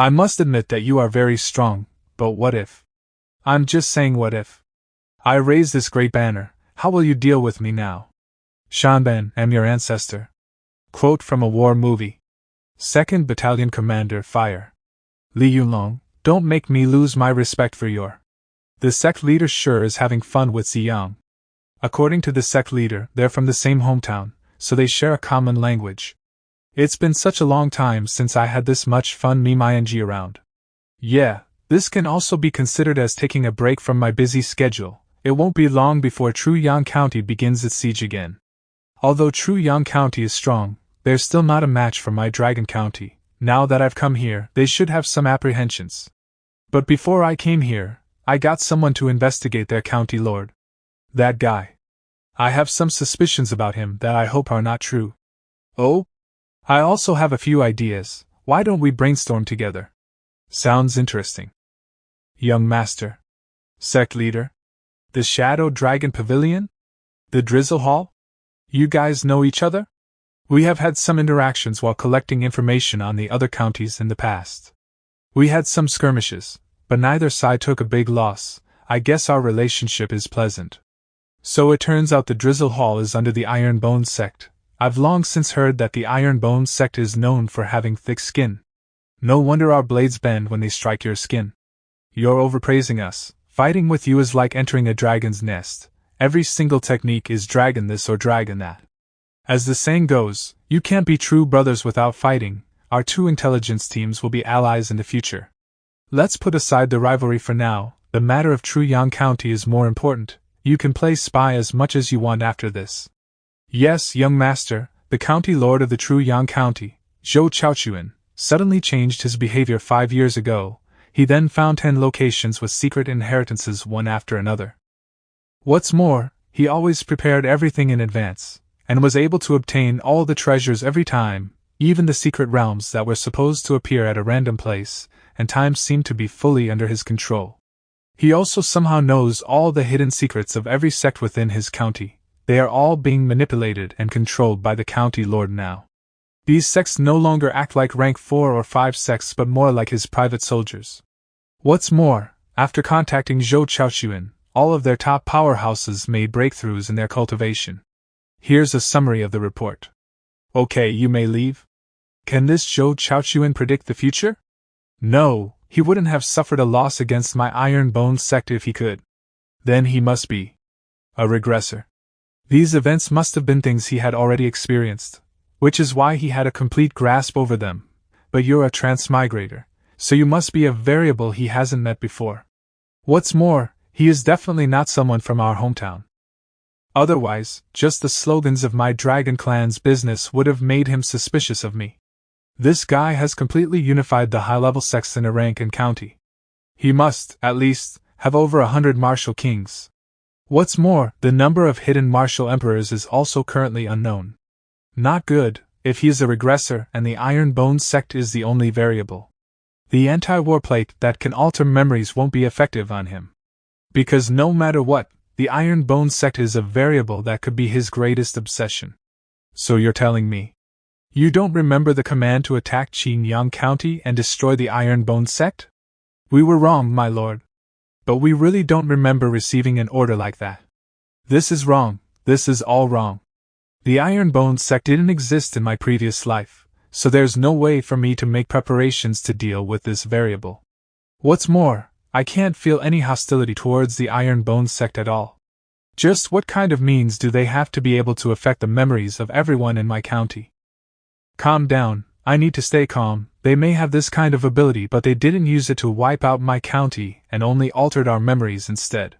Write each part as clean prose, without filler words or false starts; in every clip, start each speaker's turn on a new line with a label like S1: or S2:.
S1: I must admit that you are very strong, but what if? I'm just saying what if. I raise this great banner, how will you deal with me now? Shanban, am your ancestor. Quote from a war movie. 2nd Battalion Commander, fire. Li Yulong, don't make me lose my respect for your. The sect leader sure is having fun with Ziyang. According to the sect leader, they're from the same hometown, so they share a common language. It's been such a long time since I had this much fun me ing around. Yeah, this can also be considered as taking a break from my busy schedule. It won't be long before Truyang County begins its siege again. Although Truyang County is strong, they're still not a match for my Dragon County. Now that I've come here, they should have some apprehensions. But before I came here, I got someone to investigate their county lord. That guy. I have some suspicions about him that I hope are not true. Oh? I also have a few ideas. Why don't we brainstorm together? Sounds interesting. Young Master. Sect Leader. The Shadow Dragon Pavilion? The Drizzle Hall? You guys know each other? We have had some interactions while collecting information on the other counties in the past. We had some skirmishes, but neither side took a big loss. I guess our relationship is pleasant. So it turns out the Drizzle Hall is under the Iron Bones Sect. I've long since heard that the Iron Bones Sect is known for having thick skin. No wonder our blades bend when they strike your skin. You're overpraising us. Fighting with you is like entering a dragon's nest. Every single technique is dragon this or dragon that. As the saying goes, you can't be true brothers without fighting. Our two intelligence teams will be allies in the future. Let's put aside the rivalry for now. The matter of Truyang County is more important. You can play spy as much as you want after this. Yes, young master, the county lord of the Truyang County, Zhou Chaochuan, suddenly changed his behavior 5 years ago. He then found 10 locations with secret inheritances one after another. What's more, he always prepared everything in advance, and was able to obtain all the treasures every time, even the secret realms that were supposed to appear at a random place, and time seemed to be fully under his control. He also somehow knows all the hidden secrets of every sect within his county. They are all being manipulated and controlled by the county lord now. These sects no longer act like rank 4 or 5 sects but more like his private soldiers. What's more, after contacting Zhou Chaochuan, all of their top powerhouses made breakthroughs in their cultivation. Here's a summary of the report. Okay, you may leave. Can this Zhou Chaochuan predict the future? No, he wouldn't have suffered a loss against my Iron Bones sect if he could. Then he must be a regressor. These events must have been things he had already experienced, which is why he had a complete grasp over them. But you're a transmigrator, so you must be a variable he hasn't met before. What's more, he is definitely not someone from our hometown. Otherwise, just the slogans of my Dragon Clan's business would have made him suspicious of me. This guy has completely unified the high-level sects in a rank and county. He must, at least, have over 100 martial kings. What's more, the number of hidden martial emperors is also currently unknown. Not good, if he is a regressor and the Iron Bones sect is the only variable. The anti-war plate that can alter memories won't be effective on him. Because no matter what, the Iron Bones sect is a variable that could be his greatest obsession. So you're telling me you don't remember the command to attack Qingyang County and destroy the Iron Bones sect? We were wrong, my lord. But we really don't remember receiving an order like that. This is wrong, this is all wrong. The Iron Bones sect didn't exist in my previous life, so there's no way for me to make preparations to deal with this variable. What's more, I can't feel any hostility towards the Iron Bones sect at all. Just what kind of means do they have to be able to affect the memories of everyone in my county? Calm down, I need to stay calm. They may have this kind of ability, but they didn't use it to wipe out my county and only altered our memories instead.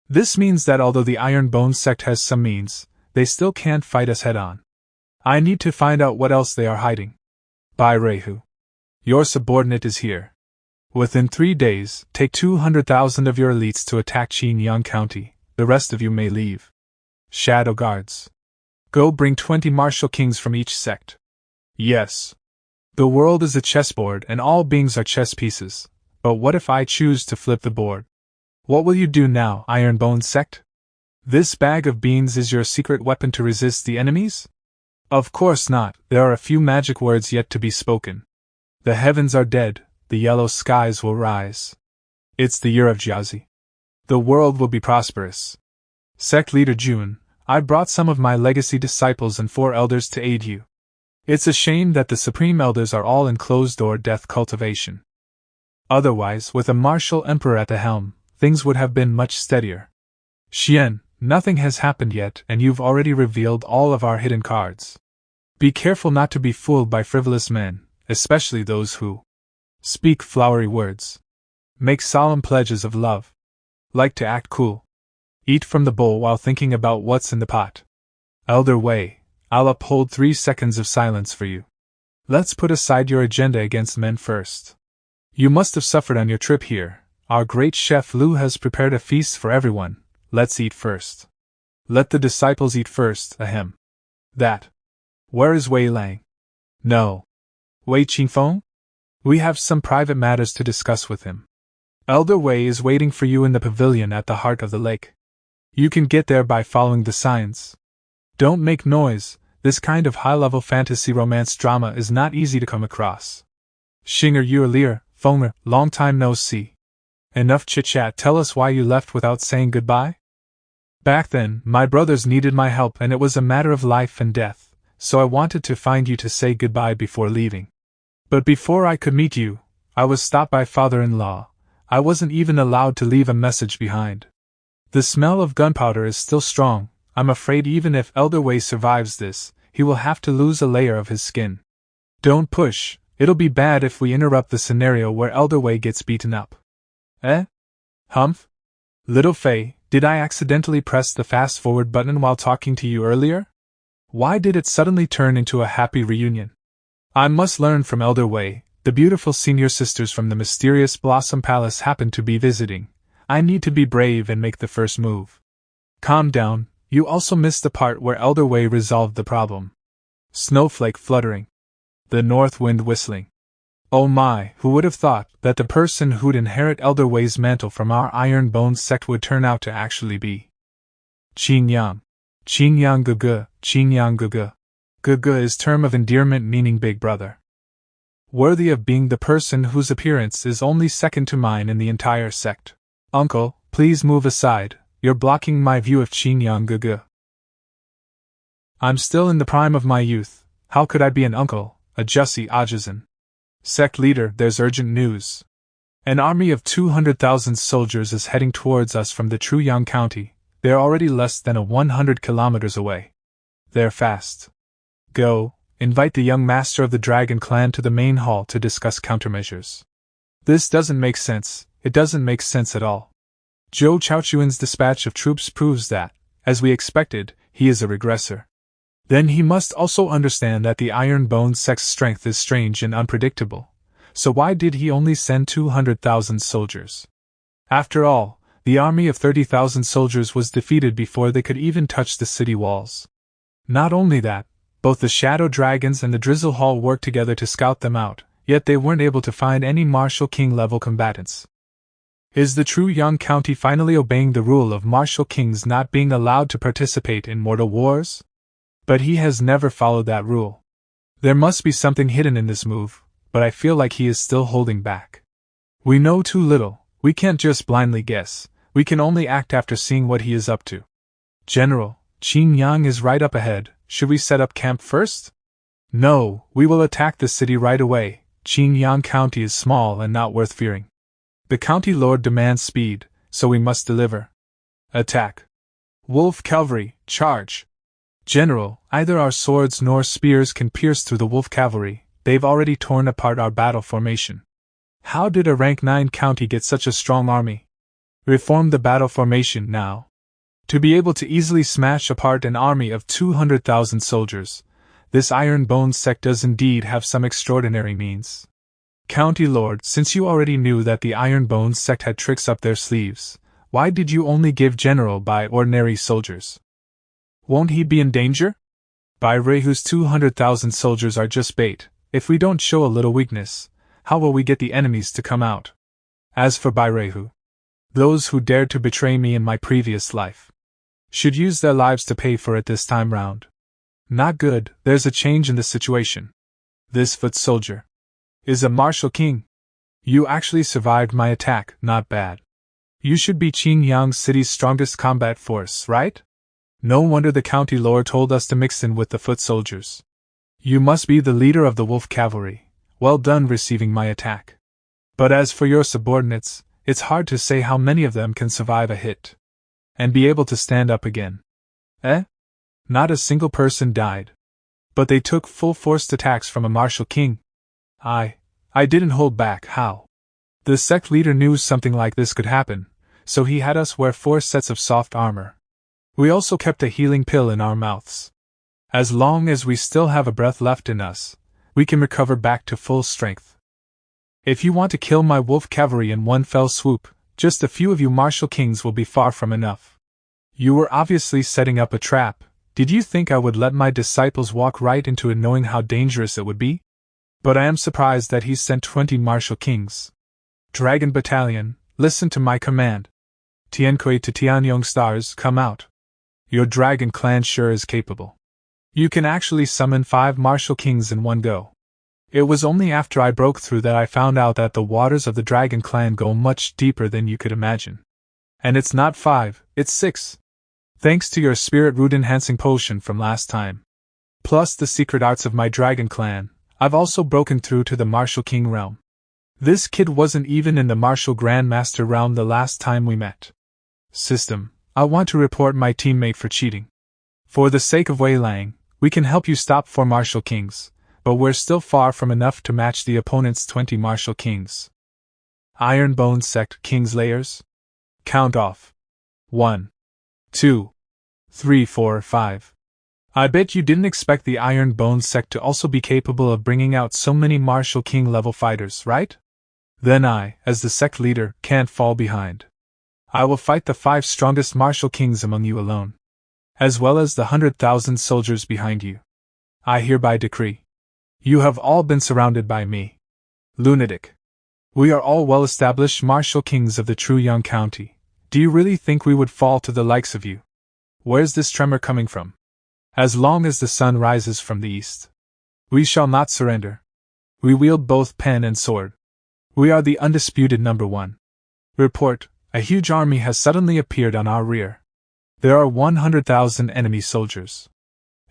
S1: This means that although the Iron Bones sect has some means, they still can't fight us head-on. I need to find out what else they are hiding. Bai Reihu. Your subordinate is here. Within 3 days, take 200,000 of your elites to attack Qingyang County. The rest of you may leave. Shadow Guards. Go bring 20 martial kings from each sect. Yes. The world is a chessboard and all beings are chess pieces, but what if I choose to flip the board? What will you do now, Iron Bones sect? This bag of beans is your secret weapon to resist the enemies? Of course not, there are a few magic words yet to be spoken. The heavens are dead, the yellow skies will rise. It's the year of Jiazi. The world will be prosperous. Sect Leader Jun, I brought some of my legacy disciples and 4 elders to aid you. It's a shame that the Supreme Elders are all in closed-door death cultivation. Otherwise, with a martial emperor at the helm, things would have been much steadier. Xian, nothing has happened yet and you've already revealed all of our hidden cards. Be careful not to be fooled by frivolous men, especially those who speak flowery words, make solemn pledges of love, like to act cool, eat from the bowl while thinking about what's in the pot. Elder Wei, I'll uphold 3 seconds of silence for you. Let's put aside your agenda against men first. You must have suffered on your trip here. Our great chef Lu has prepared a feast for everyone. Let's eat first. Let the disciples eat first, ahem. That. Where is Wei Lang? No. Wei Qingfeng? We have some private matters to discuss with him. Elder Wei is waiting for you in the pavilion at the heart of the lake. You can get there by following the signs. Don't make noise, this kind of high-level fantasy romance drama is not easy to come across. Xinger Yuelir, Fonger, long time no see. Enough chit-chat, tell us why you left without saying goodbye? Back then, my brothers needed my help and it was a matter of life and death, so I wanted to find you to say goodbye before leaving. But before I could meet you, I was stopped by father-in-law. I wasn't even allowed to leave a message behind. The smell of gunpowder is still strong. I'm afraid even if Elder Wei survives this, he will have to lose a layer of his skin. Don't push, it'll be bad if we interrupt the scenario where Elder Wei gets beaten up. Eh? Humph? Little Fei, did I accidentally press the fast-forward button while talking to you earlier? Why did it suddenly turn into a happy reunion? I must learn from Elder Wei. The beautiful senior sisters from the mysterious Blossom Palace happen to be visiting. I need to be brave and make the first move. Calm down, you also missed the part where Elder Wei resolved the problem. Snowflake fluttering. The north wind whistling. Oh my, who would have thought that the person who'd inherit Elder Wei's mantle from our Iron Bones sect would turn out to actually be Qin Yang. Qin Yang Gugu, Qin Yang Gugu. Gugu is term of endearment meaning big brother. Worthy of being the person whose appearance is only second to mine in the entire sect. Uncle, please move aside, you're blocking my view of Qin Yang Gugu. I'm still in the prime of my youth, how could I be an uncle, a Jussi Ajizan? Sect leader, there's urgent news. An army of 200,000 soldiers is heading towards us from the Truyang County. They're already less than 100 kilometers away. They're fast. Go, invite the young master of the Dragon Clan to the main hall to discuss countermeasures. This doesn't make sense, it doesn't make sense at all. Zhou Chaochuan's dispatch of troops proves that, as we expected, he is a regressor. Then he must also understand that the Iron Bone sect's strength is strange and unpredictable. So why did he only send 200,000 soldiers? After all, the army of 30,000 soldiers was defeated before they could even touch the city walls. Not only that, both the Shadow Dragons and the Drizzle Hall worked together to scout them out, yet they weren't able to find any Martial King-level combatants. Is the Truyang County finally obeying the rule of Martial Kings not being allowed to participate in mortal wars? But he has never followed that rule. There must be something hidden in this move, but I feel like he is still holding back. We know too little, we can't just blindly guess, we can only act after seeing what he is up to. General, Qin Yang is right up ahead, should we set up camp first? No, we will attack the city right away. Qin Yang County is small and not worth fearing. The county lord demands speed, so we must deliver. Attack. Wolf Cavalry, charge! General, either our swords nor spears can pierce through the wolf cavalry, they've already torn apart our battle formation. How did a rank 9 county get such a strong army? Reform the battle formation now. To be able to easily smash apart an army of 200,000 soldiers, this Iron Bones sect does indeed have some extraordinary means. County Lord, since you already knew that the Iron Bones sect had tricks up their sleeves, why did you only give General by ordinary soldiers? Won't he be in danger? Bairehu's 200,000 soldiers are just bait. If we don't show a little weakness, how will we get the enemies to come out? As for Bairehu, those who dared to betray me in my previous life should use their lives to pay for it this time round. Not good, there's a change in the situation. This foot soldier is a martial king. You actually survived my attack, not bad. You should be Qingyang City's strongest combat force, right? No wonder the county lord told us to mix in with the foot soldiers. You must be the leader of the wolf cavalry. Well done receiving my attack. But as for your subordinates, it's hard to say how many of them can survive a hit and be able to stand up again. Eh? Not a single person died. But they took full-forced attacks from a martial king. I didn't hold back, how? The sect leader knew something like this could happen, so he had us wear 4 sets of soft armor. We also kept a healing pill in our mouths. As long as we still have a breath left in us, we can recover back to full strength. If you want to kill my wolf cavalry in one fell swoop, just a few of you martial kings will be far from enough. You were obviously setting up a trap. Did you think I would let my disciples walk right into it knowing how dangerous it would be? But I am surprised that he sent 20 martial kings. Dragon Battalion, listen to my command. Tiankui to Tianyong stars, come out. Your dragon clan sure is capable. You can actually summon 5 martial kings in one go. It was only after I broke through that I found out that the waters of the dragon clan go much deeper than you could imagine. And it's not 5, it's 6. Thanks to your spirit root enhancing potion from last time. Plus the secret arts of my dragon clan, I've also broken through to the martial king realm. This kid wasn't even in the martial grandmaster realm the last time we met. System, I want to report my teammate for cheating. For the sake of Wei Lang, we can help you stop 4 martial kings, but we're still far from enough to match the opponent's 20 martial kings. Iron Bone Sect King's Layers? Count off. 1, 2, 3, 4, 5. I bet you didn't expect the Iron Bone Sect to also be capable of bringing out so many martial king level fighters, right? Then I, as the sect leader, can't fall behind. I will fight the 5 strongest martial kings among you alone, as well as the 100,000 soldiers behind you. I hereby decree. You have all been surrounded by me. Lunatic. We are all well-established martial kings of the Truyang County. Do you really think we would fall to the likes of you? Where's this tremor coming from? As long as the sun rises from the east, we shall not surrender. We wield both pen and sword. We are the undisputed number 1. Report, a huge army has suddenly appeared on our rear. There are 100,000 enemy soldiers.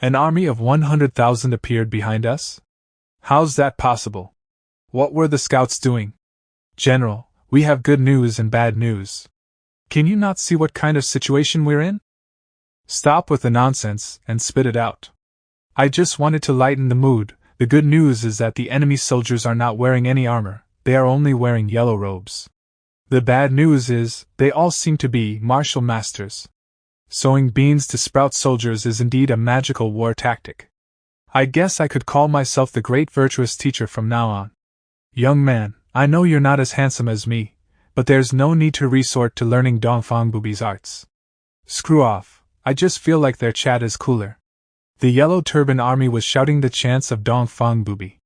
S1: An army of 100,000 appeared behind us? How's that possible? What were the scouts doing? General, we have good news and bad news. Can you not see what kind of situation we're in? Stop with the nonsense and spit it out. I just wanted to lighten the mood. The good news is that the enemy soldiers are not wearing any armor, they are only wearing yellow robes. The bad news is, they all seem to be martial masters. Sowing beans to sprout soldiers is indeed a magical war tactic. I guess I could call myself the great virtuous teacher from now on. Young man, I know you're not as handsome as me, but there's no need to resort to learning Dongfang Bubi's arts. Screw off, I just feel like their chat is cooler. The Yellow Turban Army was shouting the chants of Dongfang Bubi.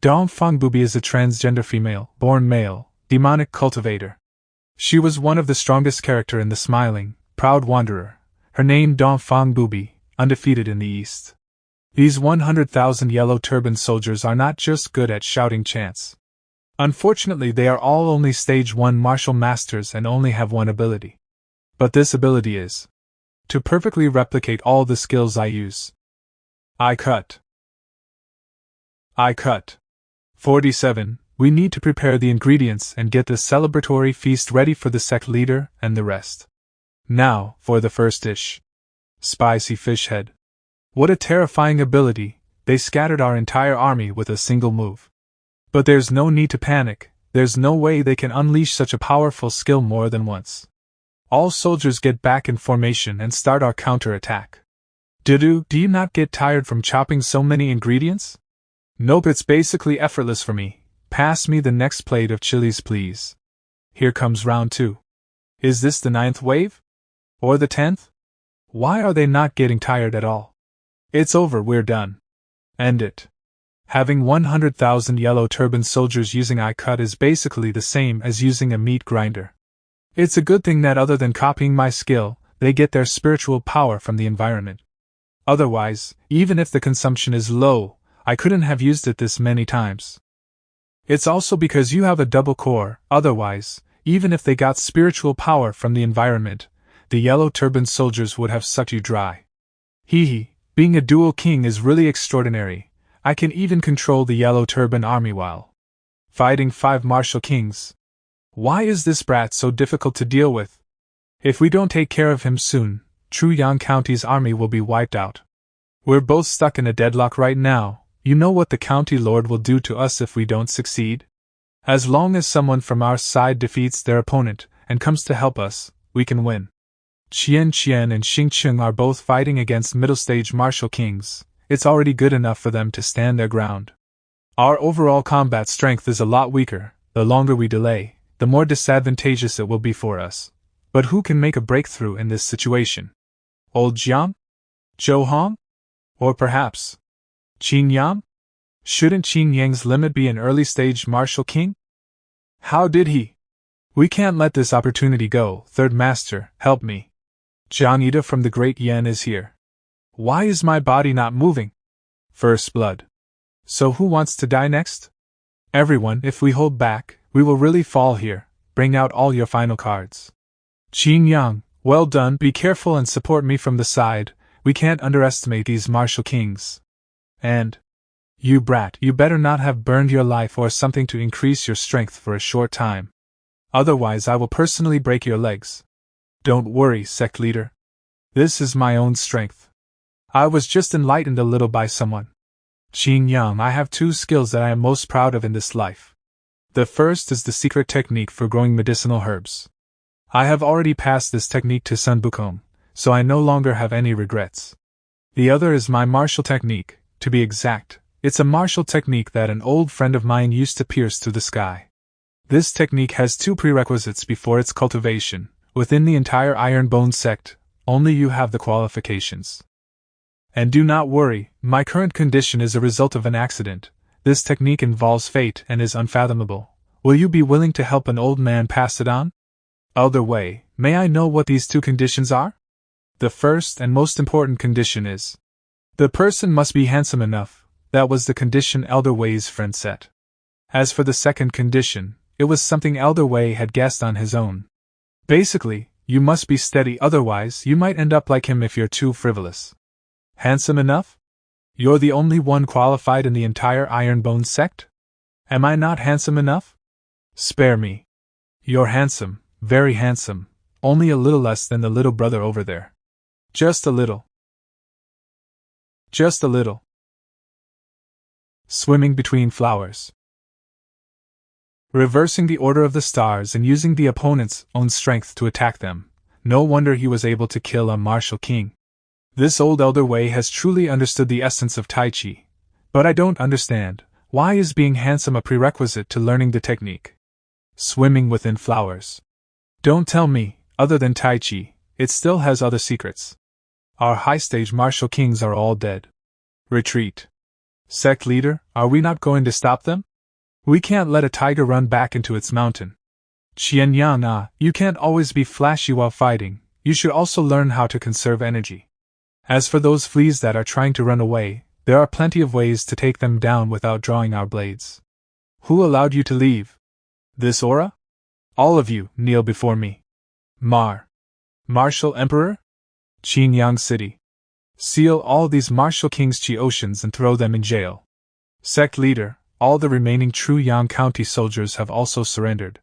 S1: Dongfang Bubi is a transgender female, born male, demonic cultivator. She was one of the strongest character in the smiling, proud wanderer. Her name Dongfang Bubi, undefeated in the East. These 100,000 yellow turban soldiers are not just good at shouting chants. Unfortunately, they are all only stage 1 martial masters and only have one ability. But this ability is to perfectly replicate all the skills I use. I cut. 47. We need to prepare the ingredients and get the celebratory feast ready for the sect leader and the rest. Now, for the first dish. Spicy fish head. What a terrifying ability, they scattered our entire army with a single move. But there's no need to panic, there's no way they can unleash such a powerful skill more than once. All soldiers get back in formation and start our counter-attack. Do you not get tired from chopping so many ingredients? Nope, it's basically effortless for me. Pass me the next plate of chilies, please. Here comes round 2. Is this the 9th wave? Or the 10th? Why are they not getting tired at all? It's over, we're done. End it. Having 100,000 yellow turban soldiers using I-cut is basically the same as using a meat grinder. It's a good thing that other than copying my skill, they get their spiritual power from the environment. Otherwise, even if the consumption is low, I couldn't have used it this many times. It's also because you have a double core, otherwise, even if they got spiritual power from the environment, the yellow turban soldiers would have sucked you dry. Hee hee, being a dual king is really extraordinary. I can even control the yellow turban army while fighting 5 martial kings. Why is this brat so difficult to deal with? If we don't take care of him soon, Truyang County's army will be wiped out. We're both stuck in a deadlock right now. You know what the county lord will do to us if we don't succeed? As long as someone from our side defeats their opponent and comes to help us, we can win. Qian Qian and Xing Cheng are both fighting against middle-stage martial kings. It's already good enough for them to stand their ground. Our overall combat strength is a lot weaker. The longer we delay, the more disadvantageous it will be for us. But who can make a breakthrough in this situation? Old Jiang? Zhou Hong? Or perhaps Qin Yang? Shouldn't Qin Yang's limit be an early-stage martial king? How did he? We can't let this opportunity go. Third Master, help me. Jiang Ida from the Great Yan is here. Why is my body not moving? First blood. So who wants to die next? Everyone. If we hold back, we will really fall here. Bring out all your final cards. Qin Yang, well done. Be careful and support me from the side. We can't underestimate these martial kings. And you brat, you better not have burned your life or something to increase your strength for a short time. Otherwise I will personally break your legs. Don't worry, sect leader. This is my own strength. I was just enlightened a little by someone. Qin Yang, I have 2 skills that I am most proud of in this life. The first is the secret technique for growing medicinal herbs. I have already passed this technique to Sun Bukong, so I no longer have any regrets. The other is my martial technique, to be exact. It's a martial technique that an old friend of mine used to pierce through the sky. This technique has 2 prerequisites before its cultivation. Within the entire Ironbone sect, only you have the qualifications. And do not worry, my current condition is a result of an accident. This technique involves fate and is unfathomable. Will you be willing to help an old man pass it on? Elder Wei, may I know what these 2 conditions are? The first and most important condition is the person must be handsome enough. That was the condition Elder Wei's friend set. As for the second condition, it was something Elder Wei had guessed on his own. Basically, you must be steady, otherwise you might end up like him if you're too frivolous. Handsome enough? You're the only one qualified in the entire Ironbone sect? Am I not handsome enough? Spare me. You're handsome, very handsome, only a little less than the little brother over there. Just a little. Just a little. Swimming between flowers. Reversing the order of the stars and using the opponent's own strength to attack them. No wonder he was able to kill a martial king. This old Elder Wei has truly understood the essence of Tai Chi. But I don't understand, why is being handsome a prerequisite to learning the technique? Swimming within flowers. Don't tell me, other than Tai Chi, it still has other secrets. Our high-stage martial kings are all dead. Retreat. Sect leader, are we not going to stop them? We can't let a tiger run back into its mountain. Qian Yang, you can't always be flashy while fighting. You should also learn how to conserve energy. As for those fleas that are trying to run away, there are plenty of ways to take them down without drawing our blades. Who allowed you to leave? This aura? All of you, kneel before me. Martial Emperor? Qinyang City. Seal all these martial kings' Qi oceans and throw them in jail. Sect leader, all the remaining Truyang County soldiers have also surrendered.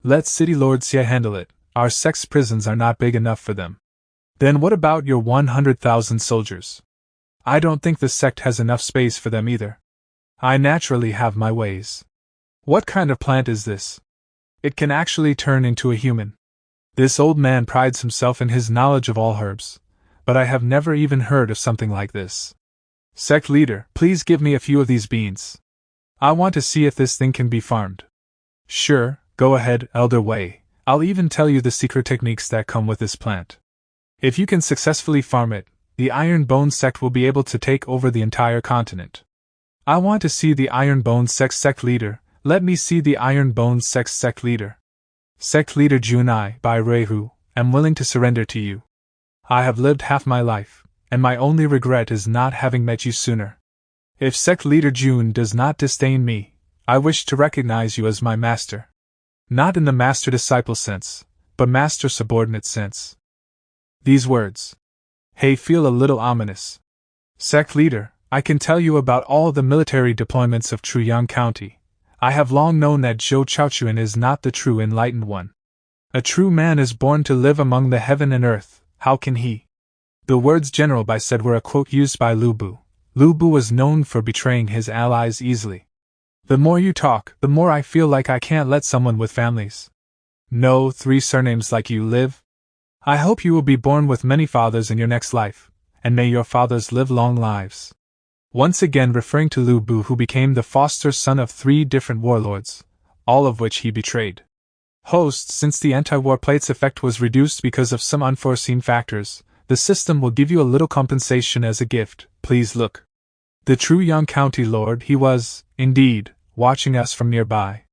S1: Let City Lord Xie handle it. Our sect's prisons are not big enough for them. Then what about your 100,000 soldiers? I don't think the sect has enough space for them either. I naturally have my ways. What kind of plant is this? It can actually turn into a human. This old man prides himself in his knowledge of all herbs, but I have never even heard of something like this. Sect leader, please give me a few of these beans. I want to see if this thing can be farmed. Sure, go ahead, Elder Wei. I'll even tell you the secret techniques that come with this plant. If you can successfully farm it, the Ironbone sect will be able to take over the entire continent. I want to see the Ironbone sect leader. Let me see the Ironbone sect leader. Sect leader Junai, by Reihu, am willing to surrender to you. I have lived half my life, and my only regret is not having met you sooner. If sect leader Jun does not disdain me, I wish to recognize you as my master. Not in the master-disciple sense, but master-subordinate sense. These words. Hey, feel a little ominous. Sect leader, I can tell you about all the military deployments of Truyang County. I have long known that Zhou Chaochuan is not the true enlightened one. A true man is born to live among the heaven and earth, how can he? The words General Bai said were a quote used by Lu Bu. Lu Bu was known for betraying his allies easily. The more you talk, the more I feel like I can't let someone with families. No 3 surnames like you live. I hope you will be born with many fathers in your next life, and may your fathers live long lives. Once again referring to Lu Bu, who became the foster son of 3 different warlords, all of which he betrayed. Host, since the anti-war plate's effect was reduced because of some unforeseen factors, the system will give you a little compensation as a gift, please look. The Truyang County Lord, he was, indeed, watching us from nearby.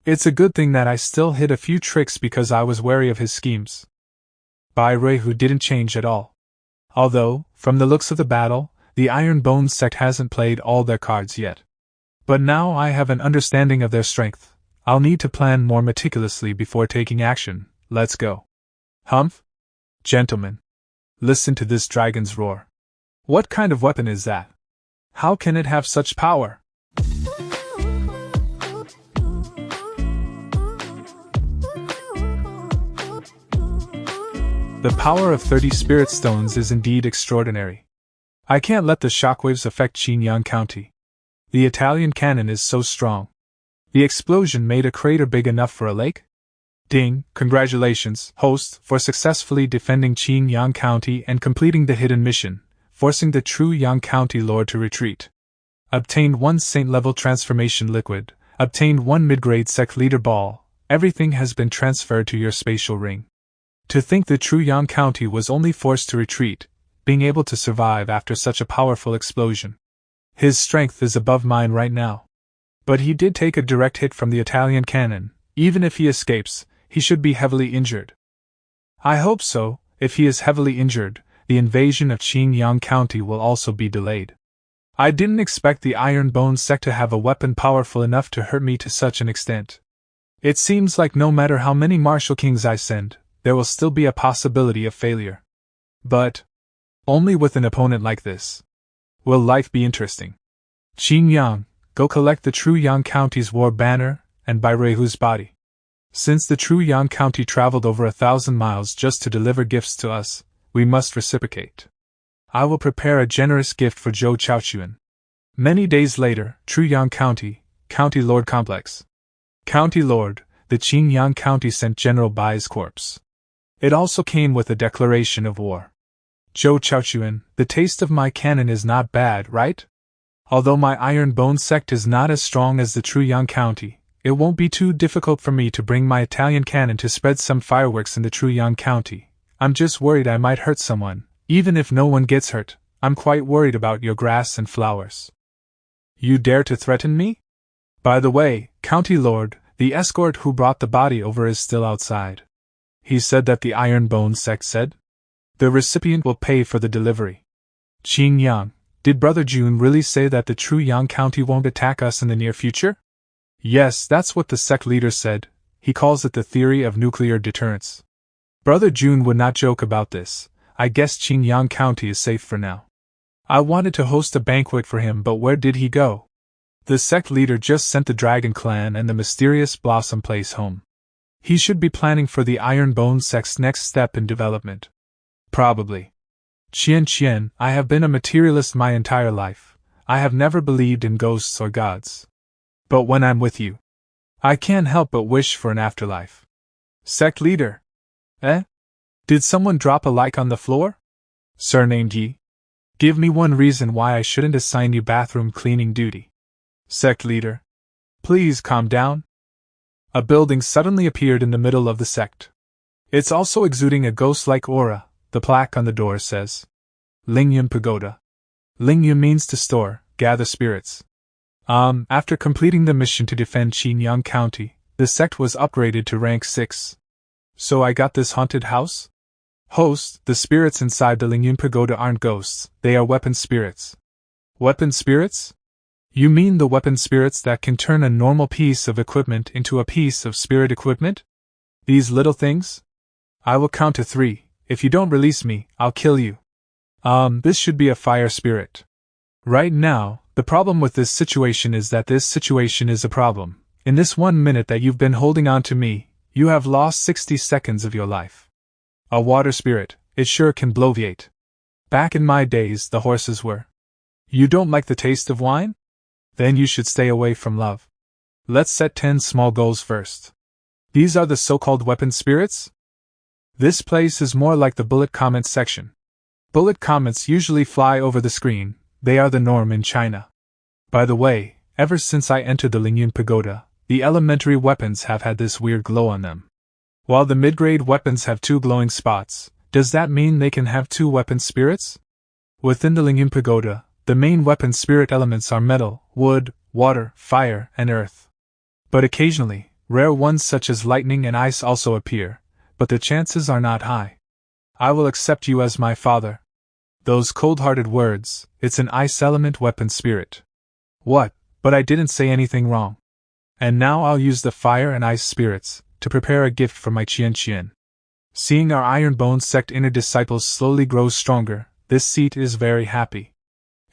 S1: It's a good thing that I still hid a few tricks because I was wary of his schemes. Bai Rui, who didn't change at all. Although, from the looks of the battle, the Iron Bone sect hasn't played all their cards yet. But now I have an understanding of their strength. I'll need to plan more meticulously before taking action. Let's go. Humph? Gentlemen. Listen to this dragon's roar. What kind of weapon is that? How can it have such power? The power of 30 spirit stones is indeed extraordinary. I can't let the shockwaves affect Xinjiang County. The Italian cannon is so strong. The explosion made a crater big enough for a lake? Ding, congratulations, host, for successfully defending Xinjiang County and completing the hidden mission, forcing the Truyang County Lord to retreat. Obtained 1 saint-level transformation liquid, obtained 1 mid-grade sect leader ball, everything has been transferred to your spatial ring. To think the Truyang County was only forced to retreat, being able to survive after such a powerful explosion. His strength is above mine right now. But he did take a direct hit from the Italian cannon. Even if he escapes, he should be heavily injured. I hope so. If he is heavily injured, the invasion of Xinjiang County will also be delayed. I didn't expect the Iron Bone sect to have a weapon powerful enough to hurt me to such an extent. It seems like no matter how many martial kings I send, there will still be a possibility of failure. But only with an opponent like this will life be interesting. Xinjiang, go collect the Truyang County's war banner, and Bai Reihu's body. Since the Truyang County traveled over 1,000 miles just to deliver gifts to us, we must reciprocate. I will prepare a generous gift for Zhou Chaochuan. Many days later, Truyang County, County Lord Complex. County Lord, the Xinjiang County sent General Bai's corpse. It also came with a declaration of war. Zhou Chaochuan, the taste of my cannon is not bad, right? Although my Iron Bone sect is not as strong as the Truyang County, it won't be too difficult for me to bring my Italian cannon to spread some fireworks in the Truyang County. I'm just worried I might hurt someone. Even if no one gets hurt, I'm quite worried about your grass and flowers. You dare to threaten me? By the way, County Lord, the escort who brought the body over is still outside. He said that the Iron Bone sect said the recipient will pay for the delivery. Xinjiang, did Brother Jun really say that the Truyang County won't attack us in the near future? Yes, that's what the sect leader said. He calls it the theory of nuclear deterrence. Brother Jun would not joke about this. I guess Xinjiang County is safe for now. I wanted to host a banquet for him, but where did he go? The sect leader just sent the Dragon Clan and the mysterious Blossom Place home. He should be planning for the Iron Bone sect's next step in development. Probably. Qian, I have been a materialist my entire life. I have never believed in ghosts or gods. But when I'm with you, I can't help but wish for an afterlife. Sect leader. Did someone drop a like on the floor? Surnamed Yi. Give me one reason why I shouldn't assign you bathroom cleaning duty. Sect leader. Please calm down. A building suddenly appeared in the middle of the sect. It's also exuding a ghost-like aura, the plaque on the door says. Lingyun Pagoda. Lingyun means to store, gather spirits. After completing the mission to defend Xinjiang County, the sect was upgraded to rank 6. So I got this haunted house? Host, the spirits inside the Lingyun Pagoda aren't ghosts, they are weapon spirits. Weapon spirits? You mean the weapon spirits that can turn a normal piece of equipment into a piece of spirit equipment? These little things? I will count to 3. If you don't release me, I'll kill you. This should be a fire spirit. Right now, the problem with this situation is that this situation is a problem. In this 1 minute that you've been holding on to me, you have lost 60 seconds of your life. A water spirit, it sure can bloviate. Back in my days, the horses were. You don't like the taste of wine? Then you should stay away from love. Let's set 10 small goals first. These are the so-called weapon spirits? This place is more like the bullet comments section. Bullet comments usually fly over the screen, they are the norm in China. By the way, ever since I entered the Lingyun Pagoda, the elementary weapons have had this weird glow on them. While the mid-grade weapons have 2 glowing spots, does that mean they can have 2 weapon spirits? Within the Lingyun Pagoda, the main weapon spirit elements are metal, wood, water, fire, and earth. But occasionally, rare ones such as lightning and ice also appear, but the chances are not high. I will accept you as my father. Those cold-hearted words, it's an ice element weapon spirit. What? But I didn't say anything wrong. And now I'll use the fire and ice spirits to prepare a gift for my Qian. Seeing our Ironbone sect inner disciples slowly grow stronger, this seat is very happy.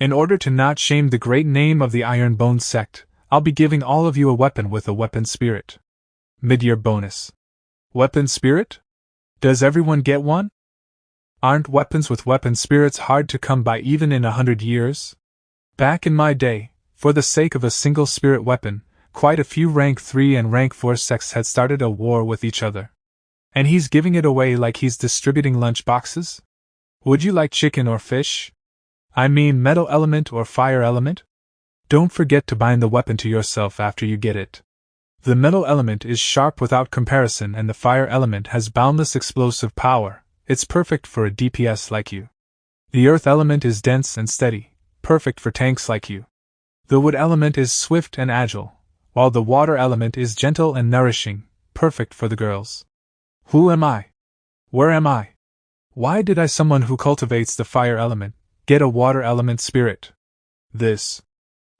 S1: In order to not shame the great name of the Ironbone sect, I'll be giving all of you a weapon with a weapon spirit. Mid-year bonus. Weapon spirit? Does everyone get one? Aren't weapons with weapon spirits hard to come by even in 100 years? Back in my day, for the sake of a single spirit weapon, quite a few rank 3 and rank 4 sects had started a war with each other. And he's giving it away like he's distributing lunch boxes? Would you like chicken or fish? I mean metal element or fire element? Don't forget to bind the weapon to yourself after you get it. The metal element is sharp without comparison and the fire element has boundless explosive power, it's perfect for a DPS like you. The earth element is dense and steady, perfect for tanks like you. The wood element is swift and agile, while the water element is gentle and nourishing, perfect for the girls. Who am I? Where am I? Why did someone who cultivates the fire element get a water element spirit? This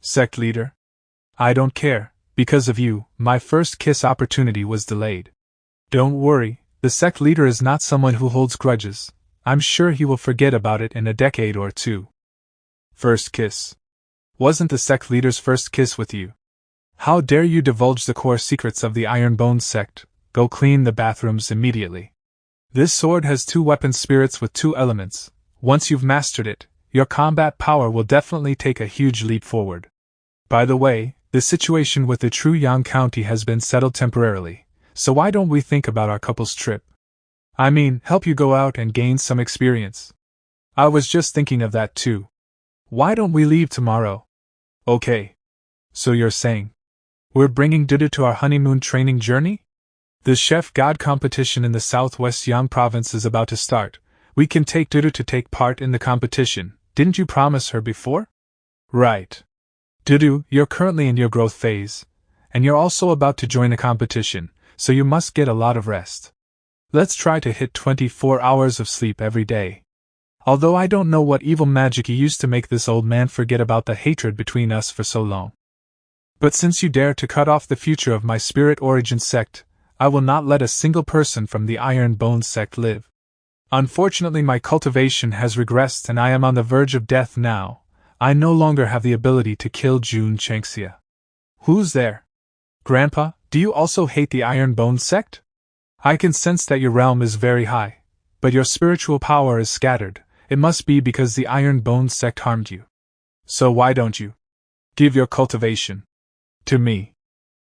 S1: sect leader? I don't care, because of you, my first kiss opportunity was delayed. Don't worry, the sect leader is not someone who holds grudges. I'm sure he will forget about it in a decade or 2. First kiss. Wasn't the sect leader's first kiss with you? How dare you divulge the core secrets of the Ironbone sect? Go clean the bathrooms immediately. This sword has 2 weapon spirits with 2 elements. Once you've mastered it, your combat power will definitely take a huge leap forward. By the way, the situation with the True Yang County has been settled temporarily, so why don't we think about our couple's trip? I mean, help you go out and gain some experience. I was just thinking of that too. Why don't we leave tomorrow? Okay. So you're saying we're bringing Dudu to our honeymoon training journey? The Chef God competition in the Southwest Yang province is about to start. We can take Dudu to take part in the competition. Didn't you promise her before? Right. Dudu, you're currently in your growth phase, and you're also about to join a competition, so you must get a lot of rest. Let's try to hit 24 hours of sleep every day. Although I don't know what evil magic you used to make this old man forget about the hatred between us for so long. But since you dare to cut off the future of my spirit origin sect, I will not let a single person from the Ironbone sect live. Unfortunately, my cultivation has regressed and I am on the verge of death now. I no longer have the ability to kill Jun Chengxia. Who's there? Grandpa, do you also hate the Ironbone sect? I can sense that your realm is very high, but your spiritual power is scattered. It must be because the Ironbone sect harmed you. So why don't you give your cultivation to me?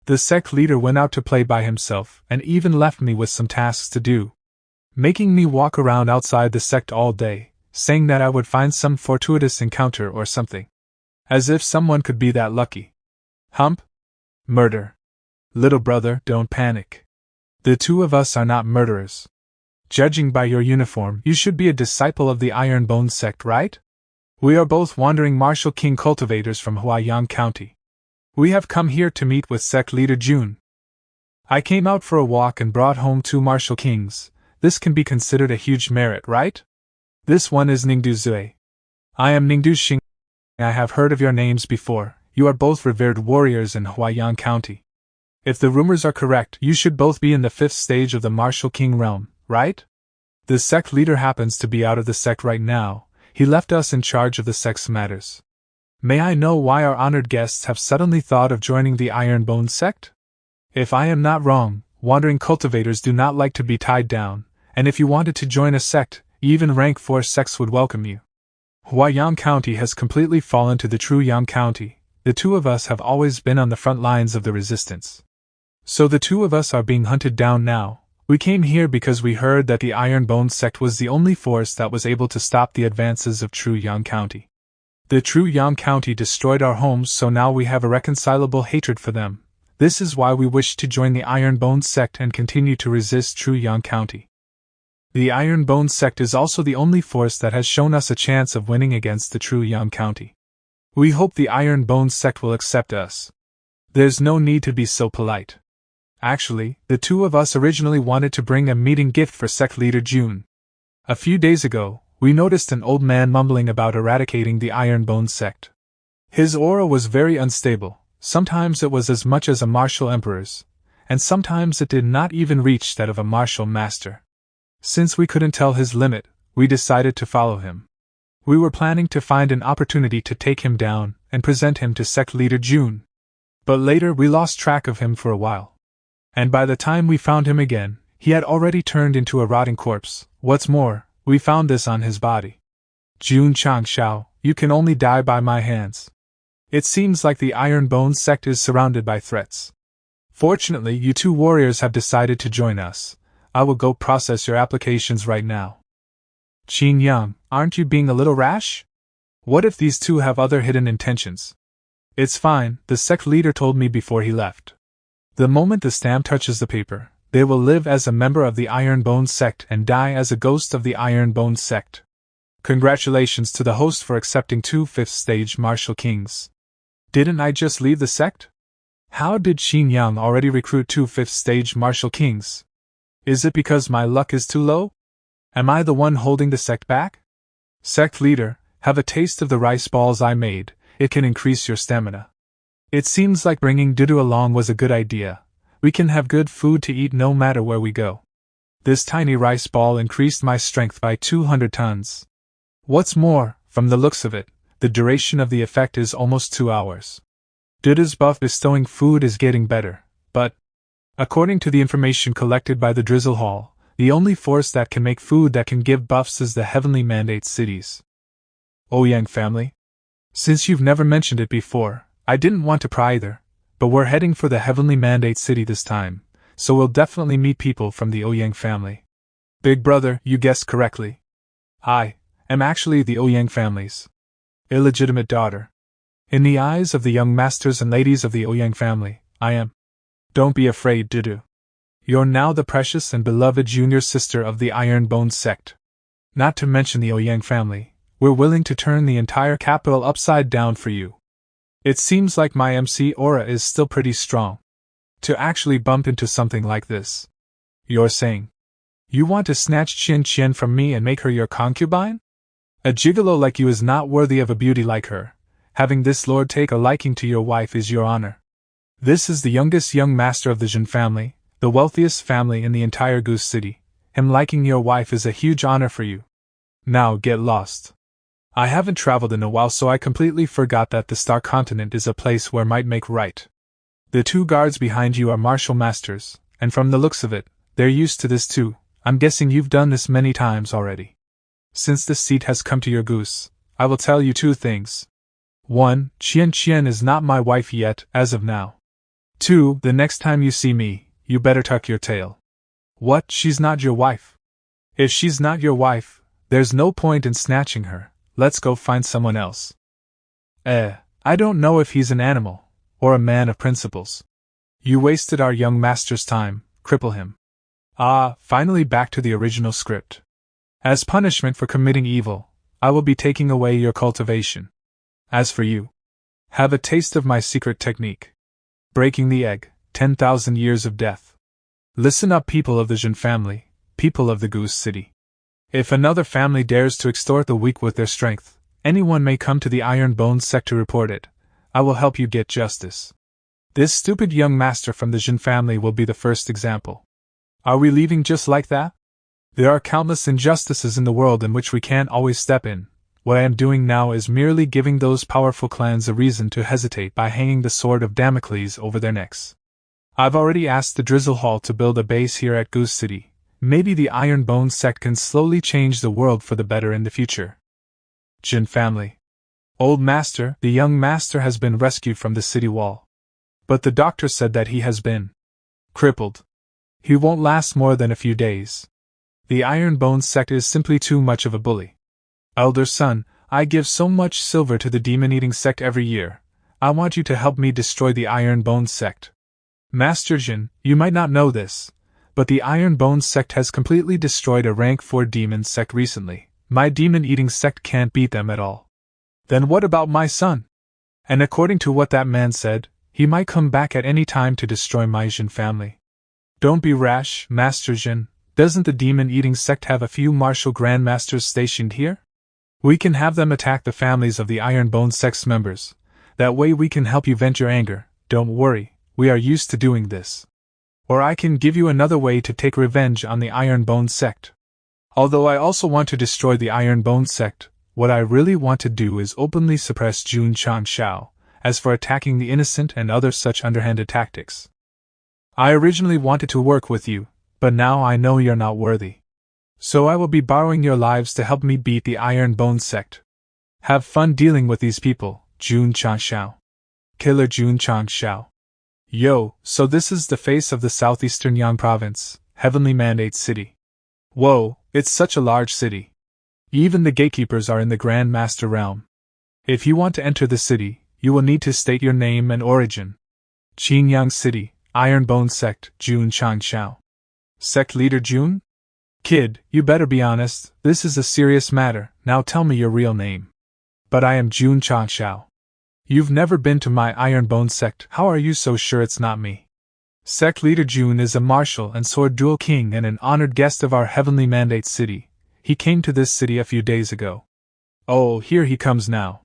S1: The sect leader went out to play by himself and even left me with some tasks to do, making me walk around outside the sect all day, saying that I would find some fortuitous encounter or something. As if someone could be that lucky. Hump? Murder. Little brother, don't panic. The 2 of us are not murderers. Judging by your uniform, you should be a disciple of the Ironbone sect, right? We are both wandering Martial King cultivators from Huaiyang County. We have come here to meet with sect leader Jun. I came out for a walk and brought home 2 Martial Kings. This can be considered a huge merit, right? This one is Ningdu Zui. I am Ningdu Xing. I have heard of your names before. you are both revered warriors in Huaiyang County. If the rumors are correct, you should both be in the 5th stage of the Martial King realm, right? The sect leader happens to be out of the sect right now. He left us in charge of the sect's matters. May I know why our honored guests have suddenly thought of joining the Ironbone sect? If I am not wrong, wandering cultivators do not like to be tied down, and if you wanted to join a sect, even rank 4 sects would welcome you. Huaiyang County has completely fallen to the true Yang County. The two of us have always been on the front lines of the resistance. So the two of us are being hunted down now. We came here because we heard that the Ironbone sect was the only force that was able to stop the advances of true Yang County. The true Yang County destroyed our homes, so now we have a reconcilable hatred for them. This is why we wish to join the Ironbone sect and continue to resist true Yang County. The Ironbone sect is also the only force that has shown us a chance of winning against the true Yang County. We hope the Ironbone sect will accept us. There's no need to be so polite. Actually, the two of us originally wanted to bring a meeting gift for sect leader June. A few days ago, we noticed an old man mumbling about eradicating the Ironbone sect. His aura was very unstable. Sometimes it was as much as a martial emperor's, and sometimes it did not even reach that of a martial master. Since we couldn't tell his limit, we decided to follow him. We were planning to find an opportunity to take him down and present him to sect leader June. But later we lost track of him for a while. And by the time we found him again, he had already turned into a rotting corpse. What's more, we found this on his body. June Changshao, you can only die by my hands. It seems like the Ironbone sect is surrounded by threats. Fortunately, you two warriors have decided to join us. I will go process your applications right now. Qin Yang, aren't you being a little rash? What if these two have other hidden intentions? It's fine, the sect leader told me before he left. The moment the stamp touches the paper, they will live as a member of the Ironbone sect and die as a ghost of the Ironbone sect. Congratulations to the host for accepting 2 5th stage martial kings. Didn't I just leave the sect? How did Qin Yang already recruit 2 5th stage martial kings? Is it because my luck is too low? Am I the one holding the sect back? Sect leader, have a taste of the rice balls I made. It can increase your stamina. It seems like bringing Dudu along was a good idea. We can have good food to eat no matter where we go. This tiny rice ball increased my strength by 200 tons. What's more, from the looks of it, the duration of the effect is almost 2 hours. Dudu's buff bestowing food is getting better, but according to the information collected by the Drizzle Hall, the only force that can make food that can give buffs is the Heavenly Mandate cities. Ouyang family? Since you've never mentioned it before, I didn't want to pry either, but we're heading for the Heavenly Mandate city this time, so we'll definitely meet people from the Ouyang family. Big brother, you guessed correctly. I am actually the Ouyang family's illegitimate daughter. In the eyes of the young masters and ladies of the Ouyang family, I am. Don't be afraid, Dudu. You're now the precious and beloved junior sister of the Ironbone sect. Not to mention the Ouyang family, we're willing to turn the entire capital upside down for you. It seems like my MC aura is still pretty strong. To actually bump into something like this. You're saying you want to snatch Qian Qian from me and make her your concubine? A gigolo like you is not worthy of a beauty like her. Having this lord take a liking to your wife is your honor. This is the youngest young master of the Jin family, the wealthiest family in the entire Goose City. Him liking your wife is a huge honor for you. Now get lost. I haven't traveled in a while, so I completely forgot that the Star Continent is a place where might make right. The 2 guards behind you are martial masters, and from the looks of it, they're used to this too. I'm guessing you've done this many times already. Since this seat has come to your goose, I will tell you 2 things. 1. Qian Qian is not my wife yet, as of now. 2. The next time you see me, you better tuck your tail. What? She's not your wife? If she's not your wife, there's no point in snatching her. Let's go find someone else. I don't know if he's an animal, or a man of principles. You wasted our young master's time, cripple him. Finally back to the original script. As punishment for committing evil, I will be taking away your cultivation. As for you, have a taste of my secret technique. Breaking the egg, 10,000 years of death. Listen up, people of the Jin family, people of the Goose City. If another family dares to extort the weak with their strength, anyone may come to the Ironbone sect to report it. I will help you get justice. This stupid young master from the Jin family will be the first example. Are we leaving just like that? There are countless injustices in the world in which we can't always step in. What I am doing now is merely giving those powerful clans a reason to hesitate by hanging the sword of Damocles over their necks. I've already asked the Drizzle Hall to build a base here at Goose City. Maybe the Iron Bone sect can slowly change the world for the better in the future. Jin family. Old master, the young master has been rescued from the city wall. But the doctor said that he has been crippled. He won't last more than a few days. The Iron Bone sect is simply too much of a bully. Elder son, I give so much silver to the demon-eating sect every year. I want you to help me destroy the Iron Bone sect. Master Jin, you might not know this, but the Iron Bone sect has completely destroyed a rank 4 demon sect recently. My demon-eating sect can't beat them at all. Then what about my son? And according to what that man said, he might come back at any time to destroy my Jin family. Don't be rash, Master Jin. Doesn't the demon-eating sect have a few martial grandmasters stationed here? We can have them attack the families of the Iron Bone sect's members. That way we can help you vent your anger. Don't worry, we are used to doing this. Or I can give you another way to take revenge on the Iron Bone sect. Although I also want to destroy the Iron Bone sect, what I really want to do is openly suppress Jun Changshao, as for attacking the innocent and other such underhanded tactics. I originally wanted to work with you, but now I know you're not worthy. So I will be borrowing your lives to help me beat the Iron Bone sect. Have fun dealing with these people, Jun Changshao. Killer Jun Changshao. Yo, so this is the face of the southeastern Yang province, Heavenly Mandate City. Whoa, it's such a large city. Even the gatekeepers are in the Grand Master realm. If you want to enter the city, you will need to state your name and origin. Qinyang City, Iron Bone Sect, Jun Changshao. Sect Leader Jun? Kid, you better be honest, this is a serious matter, now tell me your real name. But I am Jun Changshao. You've never been to my Iron Bone sect, how are you so sure it's not me? Sect Leader Jun is a martial and sword duel king and an honored guest of our Heavenly Mandate City. He came to this city a few days ago. Oh, here he comes now.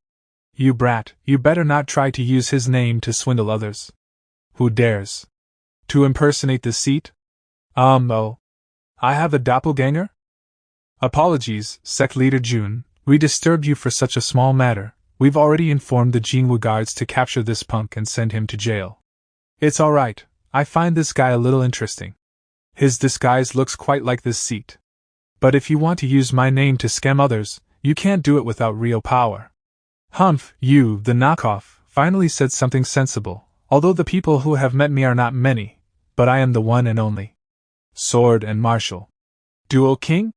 S1: You brat, you better not try to use his name to swindle others. Who dares? To impersonate the seat? Oh. I have a doppelganger? Apologies, Sect Leader Jun, we disturbed you for such a small matter. We've already informed the Jinhua guards to capture this punk and send him to jail. It's alright, I find this guy a little interesting. His disguise looks quite like this seat. But if you want to use my name to scam others, you can't do it without real power. Humph, you, the knockoff, finally said something sensible, although the people who have met me are not many, but I am the one and only. Sword and martial. Dual King?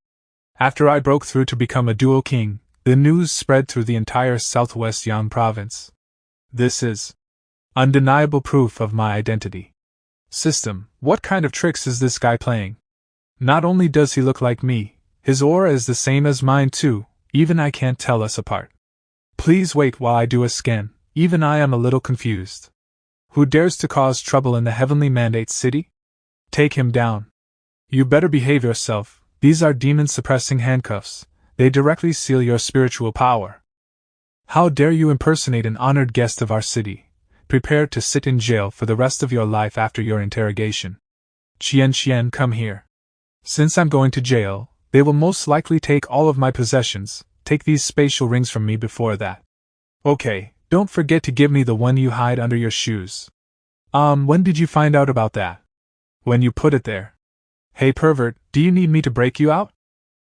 S1: After I broke through to become a Dual King, the news spread through the entire southwest Yang province. This is undeniable proof of my identity. System, what kind of tricks is this guy playing? Not only does he look like me, his aura is the same as mine too, even I can't tell us apart. Please wait while I do a scan, even I am a little confused. Who dares to cause trouble in the Heavenly Mandate City? Take him down. You better behave yourself, these are demon-suppressing handcuffs, they directly seal your spiritual power. How dare you impersonate an honored guest of our city? Prepare to sit in jail for the rest of your life after your interrogation. Qian, come here. Since I'm going to jail, they will most likely take all of my possessions. Take these spatial rings from me before that. Okay, don't forget to give me the one you hide under your shoes. When did you find out about that? When you put it there. Hey pervert, do you need me to break you out?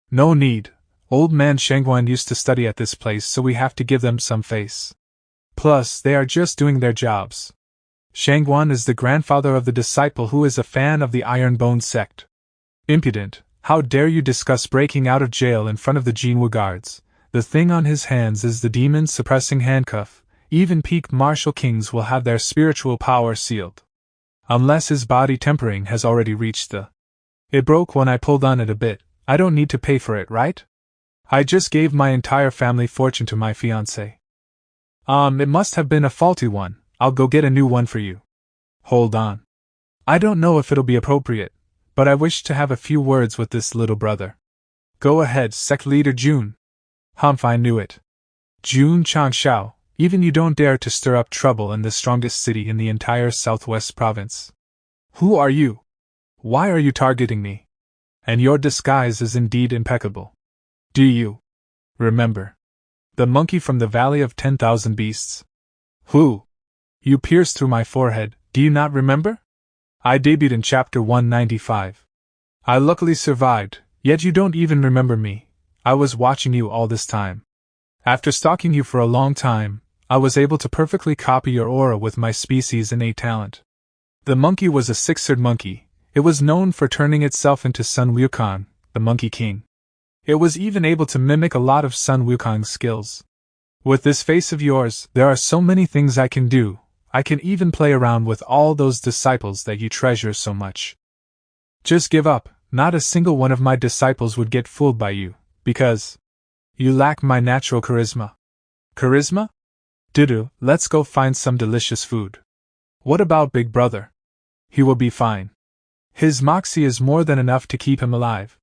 S1: No need. Old man Shangguan used to study at this place, so we have to give them some face. Plus, they are just doing their jobs. Shangguan is the grandfather of the disciple who is a fan of the Iron Bone sect. Impudent, how dare you discuss breaking out of jail in front of the Jinhua guards? The thing on his hands is the demon-suppressing handcuff. Even peak martial kings will have their spiritual power sealed. Unless his body tempering has already reached the... It broke when I pulled on it a bit, I don't need to pay for it, right? I just gave my entire family fortune to my fiancé. It must have been a faulty one, I'll go get a new one for you. Hold on. I don't know if it'll be appropriate, but I wish to have a few words with this little brother. Go ahead, Sect Leader Jun. Humph, I knew it. Jun Changshao, Even you don't dare to stir up trouble in the strongest city in the entire southwest province. Who are you? Why are you targeting me? And your disguise is indeed impeccable. Do you remember the monkey from the Valley of 10,000 Beasts? Who? You pierced through my forehead, do you not remember? I debuted in chapter 195. I luckily survived, yet you don't even remember me. I was watching you all this time. After stalking you for a long time, I was able to perfectly copy your aura with my species' innate talent. The monkey was a six-eared monkey. It was known for turning itself into Sun Wukong, the Monkey King. It was even able to mimic a lot of Sun Wukong's skills. With this face of yours, there are so many things I can do. I can even play around with all those disciples that you treasure so much. Just give up, not a single one of my disciples would get fooled by you, because you lack my natural charisma. Charisma? Dudu, let's go find some delicious food. What about Big Brother? He will be fine. His moxie is more than enough to keep him alive.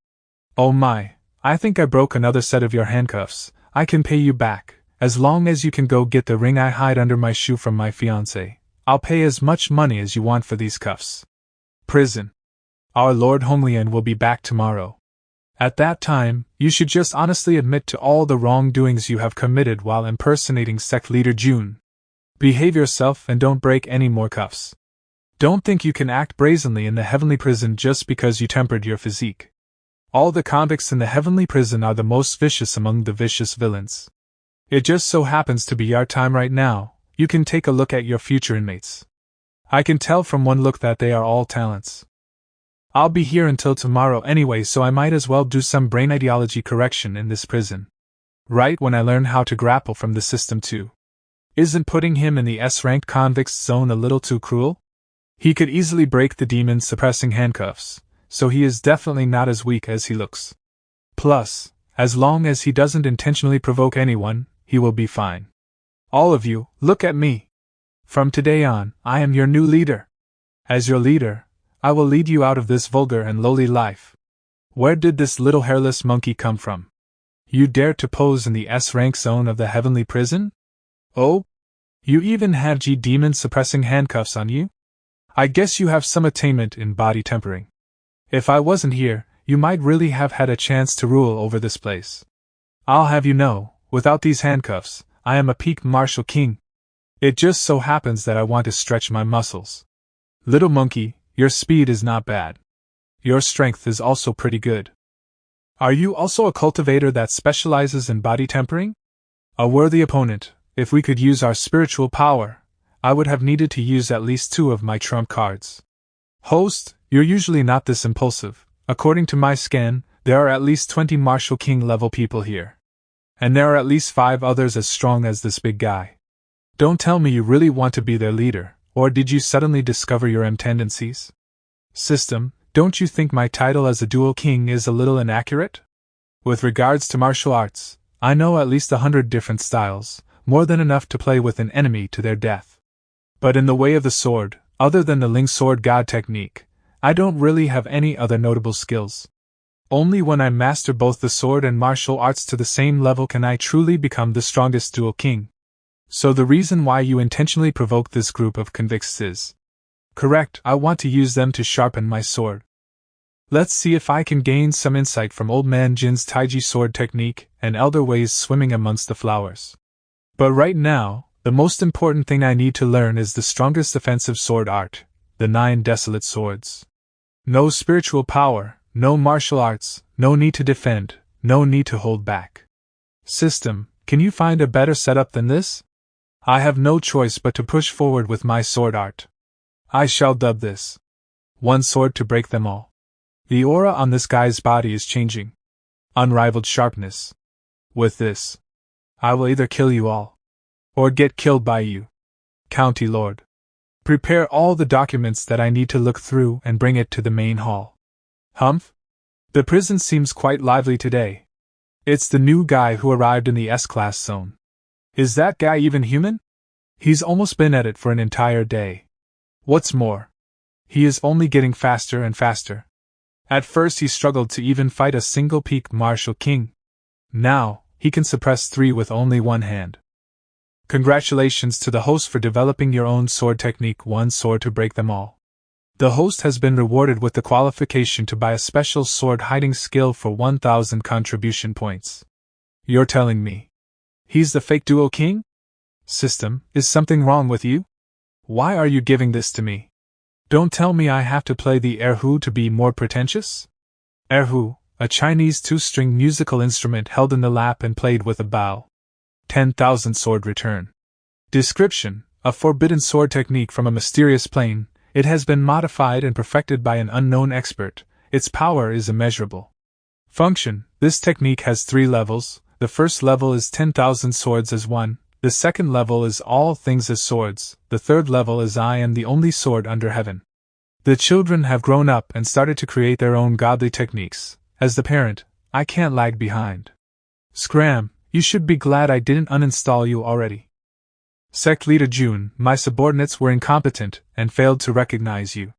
S1: Oh my, I think I broke another set of your handcuffs. I can pay you back, as long as you can go get the ring I hide under my shoe from my fiancé. I'll pay as much money as you want for these cuffs. Prison. Our Lord Honglian will be back tomorrow. At that time, you should just honestly admit to all the wrongdoings you have committed while impersonating Sect Leader June. Behave yourself and don't break any more cuffs. Don't think you can act brazenly in the heavenly prison just because you tempered your physique. All the convicts in the heavenly prison are the most vicious among the vicious villains. It just so happens to be our time right now. You can take a look at your future inmates. I can tell from one look that they are all talents. I'll be here until tomorrow anyway, so I might as well do some brain ideology correction in this prison. Right when I learn how to grapple from the system too. Isn't putting him in the S-ranked convicts zone a little too cruel? He could easily break the demon-suppressing handcuffs, so he is definitely not as weak as he looks. Plus, as long as he doesn't intentionally provoke anyone, he will be fine. All of you, look at me. From today on, I am your new leader. As your leader, I will lead you out of this vulgar and lowly life. Where did this little hairless monkey come from? You dare to pose in the S-rank zone of the heavenly prison? Oh? You even have demon-suppressing handcuffs on you? I guess you have some attainment in body tempering. If I wasn't here, you might really have had a chance to rule over this place. I'll have you know, without these handcuffs, I am a peak martial king. It just so happens that I want to stretch my muscles. Little monkey, your speed is not bad. Your strength is also pretty good. Are you also a cultivator that specializes in body tempering? A worthy opponent. If we could use our spiritual power, I would have needed to use at least 2 of my trump cards. Host, you're usually not this impulsive. According to my scan, there are at least 20 Martial King level people here. And there are at least 5 others as strong as this big guy. Don't tell me you really want to be their leader, or did you suddenly discover your M tendencies? System, don't you think my title as a dual king is a little inaccurate? With regards to martial arts, I know at least 100 different styles, more than enough to play with an enemy to their death. But in the way of the sword, other than the Ling Sword God technique, I don't really have any other notable skills. Only when I master both the sword and martial arts to the same level can I truly become the strongest dual king. So the reason why you intentionally provoked this group of convicts is correct. I want to use them to sharpen my sword. Let's see if I can gain some insight from Old Man Jin's Taiji sword technique and elder ways swimming amongst the flowers. But right now, the most important thing I need to learn is the strongest offensive sword art, the 9 desolate swords. No spiritual power, no martial arts, no need to defend, no need to hold back. System, can you find a better setup than this? I have no choice but to push forward with my sword art. I shall dub this one sword to break them all. The aura on this guy's body is changing. Unrivaled sharpness. With this, I will either kill you all, or get killed by you. County Lord. Prepare all the documents that I need to look through and bring it to the main hall. Humph? The prison seems quite lively today. It's the new guy who arrived in the S-class zone. Is that guy even human? He's almost been at it for an entire day. What's more, he is only getting faster and faster. At first he struggled to even fight a single peak martial king. Now, he can suppress 3 with only one hand. Congratulations to the host for developing your own sword technique, one sword to break them all. The host has been rewarded with the qualification to buy a special sword hiding skill for 1000 contribution points. You're telling me he's the fake duo king? System, is something wrong with you? Why are you giving this to me? Don't tell me I have to play the erhu to be more pretentious? Erhu, a Chinese two-string musical instrument held in the lap and played with a bow. 10,000 sword return. Description: a forbidden sword technique from a mysterious plane. It has been modified and perfected by an unknown expert. Its power is immeasurable. Function: this technique has 3 levels. The first level is 10,000 swords as one. The second level is all things as swords. The third level is I am the only sword under heaven. The children have grown up and started to create their own godly techniques. As the parent, I can't lag behind. Scram, you should be glad I didn't uninstall you already. Sect Leader June, my subordinates were incompetent and failed to recognize you.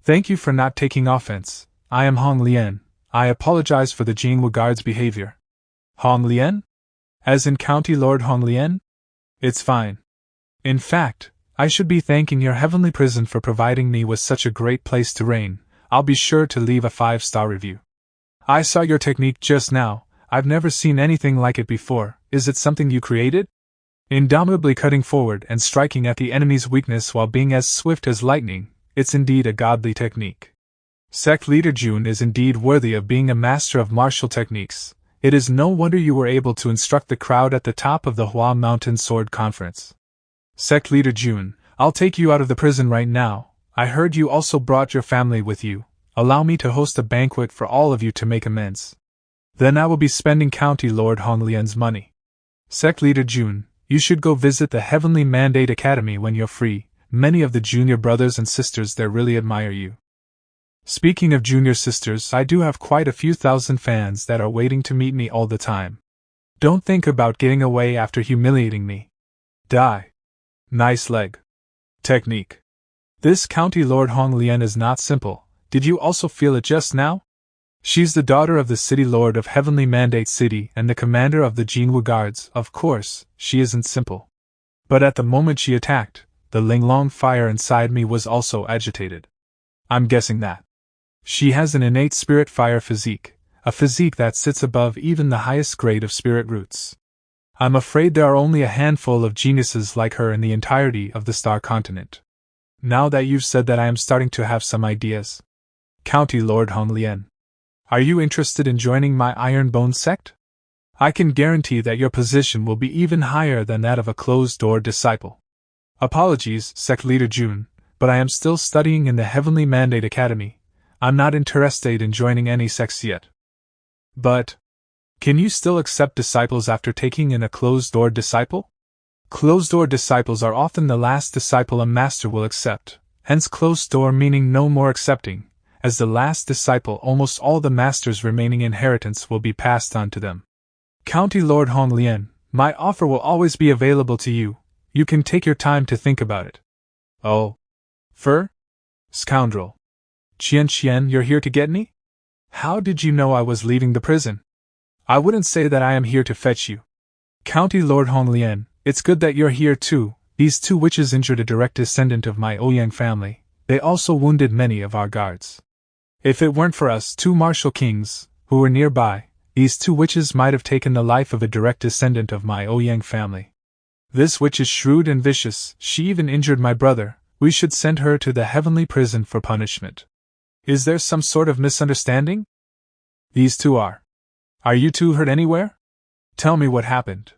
S1: Thank you for not taking offense. I am Hong Lian. I apologize for the Jinghua Guard's behavior. Hong Lian? As in County Lord Hong Lian? It's fine. In fact, I should be thanking your heavenly prison for providing me with such a great place to reign. I'll be sure to leave a 5-star review. I saw your technique just now. I've never seen anything like it before. Is it something you created? Indomitably cutting forward and striking at the enemy's weakness while being as swift as lightning, it's indeed a godly technique. Sect Leader June is indeed worthy of being a master of martial techniques. It is no wonder you were able to instruct the crowd at the top of the Hua Mountain Sword Conference. Sect Leader June, I'll take you out of the prison right now. I heard you also brought your family with you. Allow me to host a banquet for all of you to make amends. Then I will be spending County Lord Hong Lian's money. Sect Leader June, you should go visit the Heavenly Mandate Academy when you're free. Many of the junior brothers and sisters there really admire you. Speaking of junior sisters, I do have quite a few thousand fans that are waiting to meet me all the time. Don't think about getting away after humiliating me. Die. Nice leg. Technique. This County Lord Hong Lian is not simple. Did you also feel it just now? She's the daughter of the City Lord of Heavenly Mandate City and the commander of the Jinghua Guards. Of course, she isn't simple. But at the moment she attacked, the Linglong fire inside me was also agitated. I'm guessing that she has an innate spirit fire physique, a physique that sits above even the highest grade of spirit roots. I'm afraid there are only a handful of geniuses like her in the entirety of the Star Continent. Now that you've said that, I am starting to have some ideas. County Lord Hong Lian, are you interested in joining my Iron Bone sect? I can guarantee that your position will be even higher than that of a closed-door disciple. Apologies, Sect Leader June, but I am still studying in the Heavenly Mandate Academy. I'm not interested in joining any sects yet. But can you still accept disciples after taking in a closed-door disciple? Closed-door disciples are often the last disciple a master will accept, hence closed-door meaning no more accepting. As the last disciple, almost all the master's remaining inheritance will be passed on to them. County Lord Hong Lian, my offer will always be available to you. You can take your time to think about it. Oh. Fur? Scoundrel. Qian, you're here to get me? How did you know I was leaving the prison? I wouldn't say that I am here to fetch you. County Lord Hong Lian, it's good that you're here too. These 2 witches injured a direct descendant of my Ouyang family. They also wounded many of our guards. If it weren't for us 2 martial kings, who were nearby, these 2 witches might have taken the life of a direct descendant of my Ouyang family. This witch is shrewd and vicious. She even injured my brother. We should send her to the heavenly prison for punishment. Is there some sort of misunderstanding? These 2 are. Are you 2 hurt anywhere? Tell me what happened.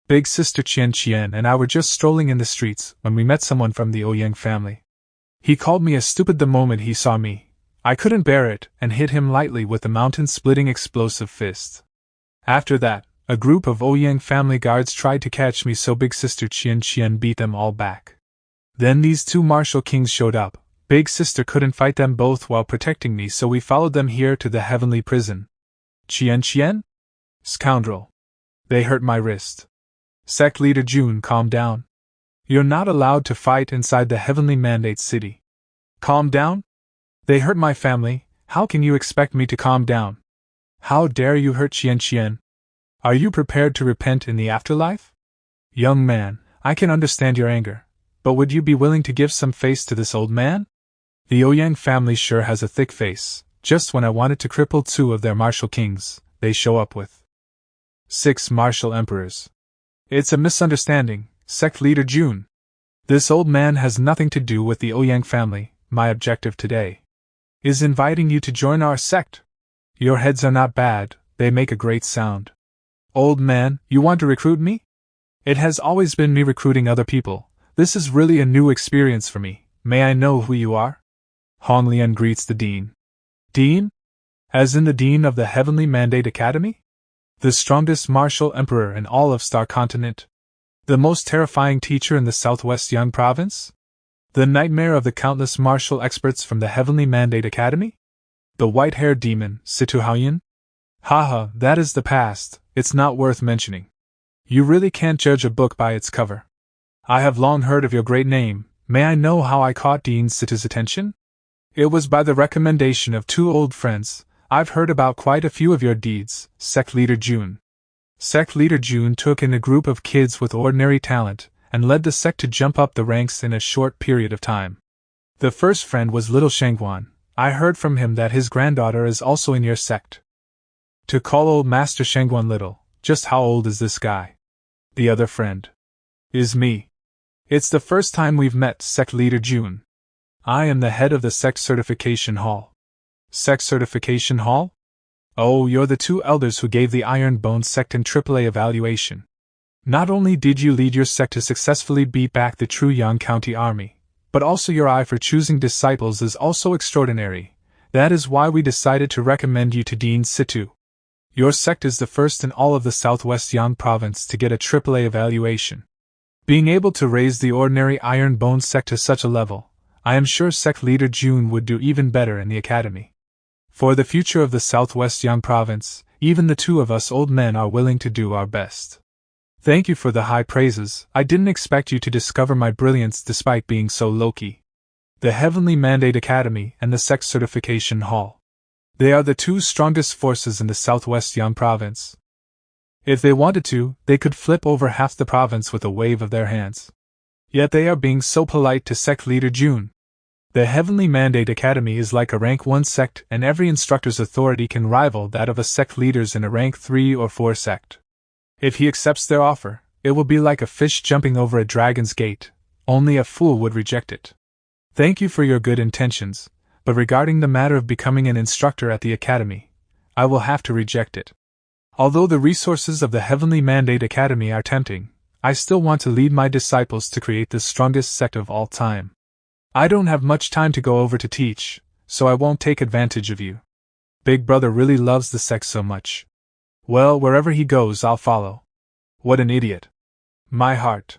S1: Big Sister Qian and I were just strolling in the streets when we met someone from the Ouyang family. He called me a stupid the moment he saw me. I couldn't bear it and hit him lightly with a mountain-splitting explosive fist. After that, a group of Ouyang family guards tried to catch me, so Big Sister Qian beat them all back. Then these 2 martial kings showed up. Big Sister couldn't fight them both while protecting me, so we followed them here to the heavenly prison. Qian? Scoundrel. They hurt my wrist. Sect Leader June, calm down. You're not allowed to fight inside the Heavenly Mandate City. Calm down? They hurt my family. How can you expect me to calm down? How dare you hurt Qian? Are you prepared to repent in the afterlife? Young man, I can understand your anger, but would you be willing to give some face to this old man? The Ouyang family sure has a thick face. Just when I wanted to cripple 2 of their martial kings, they show up with 6 martial emperors. It's a misunderstanding, Sect Leader Jun. This old man has nothing to do with the Ouyang family. My objective today is inviting you to join our sect. Your heads are not bad, they make a great sound. Old man, you want to recruit me? It has always been me recruiting other people. This is really a new experience for me. May I know who you are? Hong Lian greets the dean. Dean? As in the dean of the Heavenly Mandate Academy? The strongest martial emperor in all of Star Continent? The most terrifying teacher in the Southwest Yang Province? The nightmare of the countless martial experts from the Heavenly Mandate Academy? The white-haired demon, Situ Haoyan? Haha, that is the past, it's not worth mentioning. You really can't judge a book by its cover. I have long heard of your great name. May I know how I caught Dean Situ's attention? It was by the recommendation of 2 old friends. I've heard about quite a few of your deeds, Sect Leader Jun. Sect Leader Jun took in a group of kids with ordinary talent, and led the sect to jump up the ranks in a short period of time. The first friend was little Shangguan. I heard from him that his granddaughter is also in your sect. To call old Master Shangguan little, just how old is this guy? The other friend is me. It's the first time we've met, Sect Leader Jun. I am the head of the Sect Certification Hall. Sect Certification Hall? Oh, you're the 2 elders who gave the Iron Bone sect an AAA evaluation. Not only did you lead your sect to successfully beat back the true Yang County army, but also your eye for choosing disciples is also extraordinary. That is why we decided to recommend you to Dean Situ. Your sect is the first in all of the Southwest Yang Province to get a AAA evaluation. Being able to raise the ordinary Iron Bone sect to such a level, I am sure Sect Leader Jun would do even better in the academy. For the future of the Southwest Yang Province, even the 2 of us old men are willing to do our best. Thank you for the high praises. I didn't expect you to discover my brilliance despite being so low-key. The Heavenly Mandate Academy and the Sect Certification Hall. They are the 2 strongest forces in the Southwest Yang Province. If they wanted to, they could flip over half the province with a wave of their hands. Yet they are being so polite to Sect Leader Jun. The Heavenly Mandate Academy is like a rank 1 sect, and every instructor's authority can rival that of a sect leaders in a rank 3 or 4 sect. If he accepts their offer, it will be like a fish jumping over a dragon's gate. Only a fool would reject it. Thank you for your good intentions, but regarding the matter of becoming an instructor at the academy, I will have to reject it. Although the resources of the Heavenly Mandate Academy are tempting, I still want to lead my disciples to create the strongest sect of all time. I don't have much time to go over to teach, so I won't take advantage of you. Big Brother really loves the sect so much. Well, wherever he goes, I'll follow. What an idiot. My heart.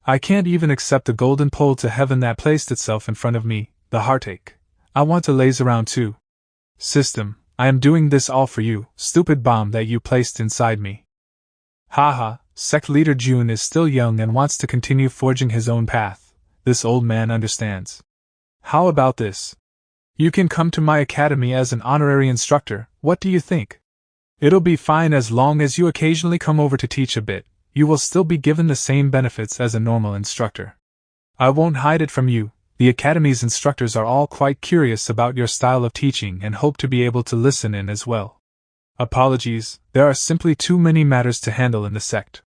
S1: I can't even accept the golden pole to heaven that placed itself in front of me, the heartache. I want to laze around too. System, I am doing this all for you, stupid bomb that you placed inside me. Haha, Sect Leader Jun is still young and wants to continue forging his own path. This old man understands. How about this? You can come to my academy as an honorary instructor, what do you think? It'll be fine as long as you occasionally come over to teach a bit. You will still be given the same benefits as a normal instructor. I won't hide it from you. The Academy's instructors are all quite curious about your style of teaching and hope to be able to listen in as well. Apologies, there are simply too many matters to handle in the sect.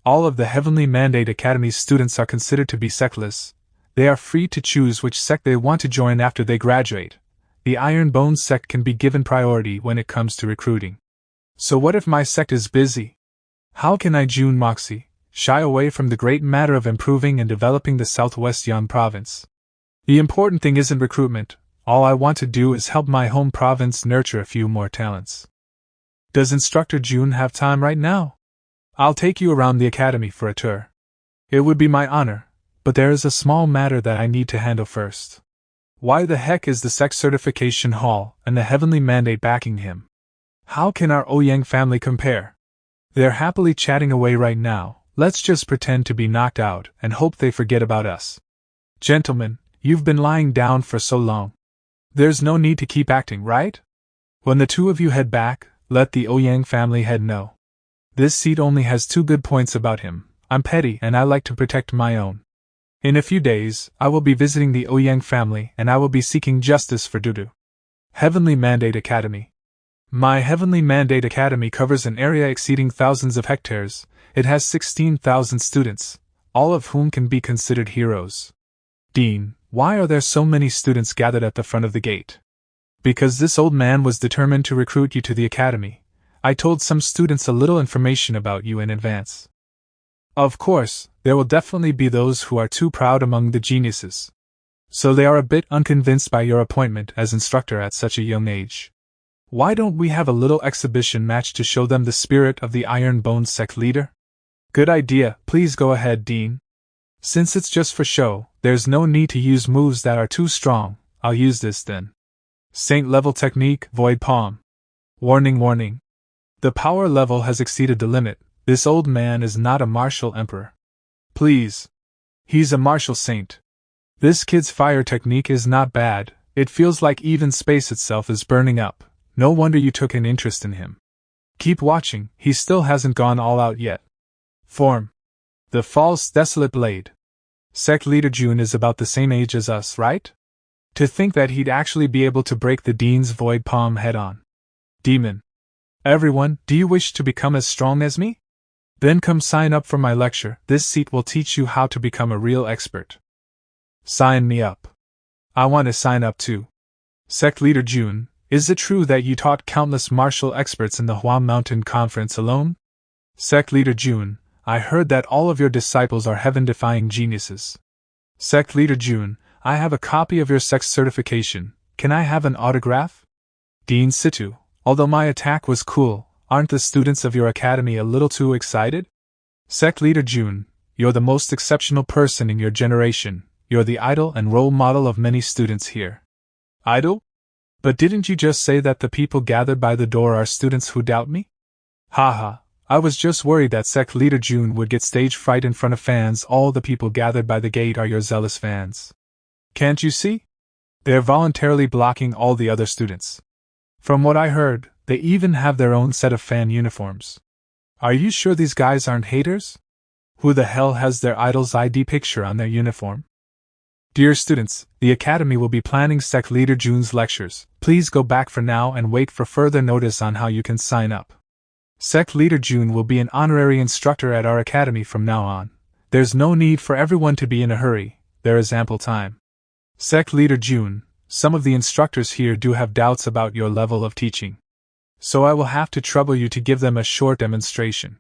S1: All of the Heavenly Mandate Academy's students are considered to be sectless. They are free to choose which sect they want to join after they graduate. The Iron Bone sect can be given priority when it comes to recruiting. So what if my sect is busy? How can I, Jun Moxie, shy away from the great matter of improving and developing the Southwest Yan Province? The important thing isn't recruitment, all I want to do is help my home province nurture a few more talents. Does Instructor Jun have time right now? I'll take you around the academy for a tour. It would be my honor, but there is a small matter that I need to handle first. Why the heck is the Sect Certification Hall and the Heavenly Mandate backing him? How can our Ouyang family compare? They're happily chatting away right now. Let's just pretend to be knocked out and hope they forget about us. Gentlemen, you've been lying down for so long. There's no need to keep acting, right? When the 2 of you head back, let the Ouyang family head know. This seat only has 2 good points about him. I'm petty and I like to protect my own. In a few days, I will be visiting the Ouyang family and I will be seeking justice for Dudu. Heavenly Mandate Academy. My Heavenly Mandate Academy covers an area exceeding thousands of hectares. It has 16,000 students, all of whom can be considered heroes. Dean, why are there so many students gathered at the front of the gate? Because this old man was determined to recruit you to the academy. I told some students a little information about you in advance. Of course, there will definitely be those who are too proud among the geniuses. So they are a bit unconvinced by your appointment as instructor at such a young age. Why don't we have a little exhibition match to show them the spirit of the Iron Bone Sect leader? Good idea, please go ahead, Dean. Since it's just for show, there's no need to use moves that are too strong. I'll use this then. Saint level technique, Void Palm. Warning, warning. The power level has exceeded the limit. This old man is not a martial emperor. Please. He's a martial saint. This kid's fire technique is not bad. It feels like even space itself is burning up. No wonder you took an interest in him. Keep watching, he still hasn't gone all out yet. Form. The false desolate blade. Sect leader June is about the same age as us, right? To think that he'd actually be able to break the Dean's void palm head on. Demon. Everyone, do you wish to become as strong as me? Then come sign up for my lecture. This seat will teach you how to become a real expert. Sign me up. I want to sign up too. Sect leader June, is it true that you taught countless martial experts in the Hua Mountain Conference alone? Sect leader June, I heard that all of your disciples are heaven-defying geniuses. Sect leader June, I have a copy of your Sect certification. Can I have an autograph? Dean Situ, although my attack was cool, aren't the students of your academy a little too excited? Sect leader June, you're the most exceptional person in your generation. You're the idol and role model of many students here. Idol? But didn't you just say that the people gathered by the door are students who doubt me? Haha, I was just worried that Sect leader June would get stage fright in front of fans. All the people gathered by the gate are your zealous fans. Can't you see? They're voluntarily blocking all the other students. From what I heard, they even have their own set of fan uniforms. Are you sure these guys aren't haters? Who the hell has their idol's ID picture on their uniform? Dear students, the Academy will be planning Sect leader June's lectures. Please go back for now and wait for further notice on how you can sign up. Sect leader June will be an honorary instructor at our Academy from now on. There's no need for everyone to be in a hurry. There is ample time. Sect leader June, some of the instructors here do have doubts about your level of teaching. So I will have to trouble you to give them a short demonstration.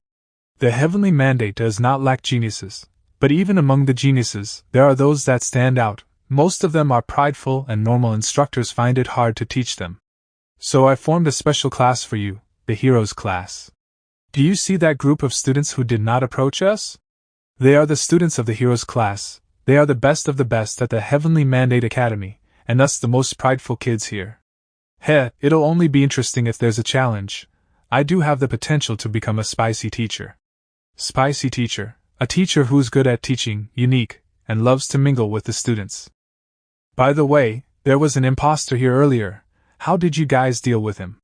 S1: The Heavenly Mandate does not lack geniuses. But even among the geniuses, there are those that stand out. Most of them are prideful and normal instructors find it hard to teach them. So I formed a special class for you, the Heroes class. Do you see that group of students who did not approach us? They are the students of the Heroes class. They are the best of the best at the Heavenly Mandate Academy, and us the most prideful kids here. It'll only be interesting if there's a challenge. I do have the potential to become a spicy teacher. Spicy teacher. A teacher who's good at teaching, unique, and loves to mingle with the students. By the way, there was an imposter here earlier. How did you guys deal with him?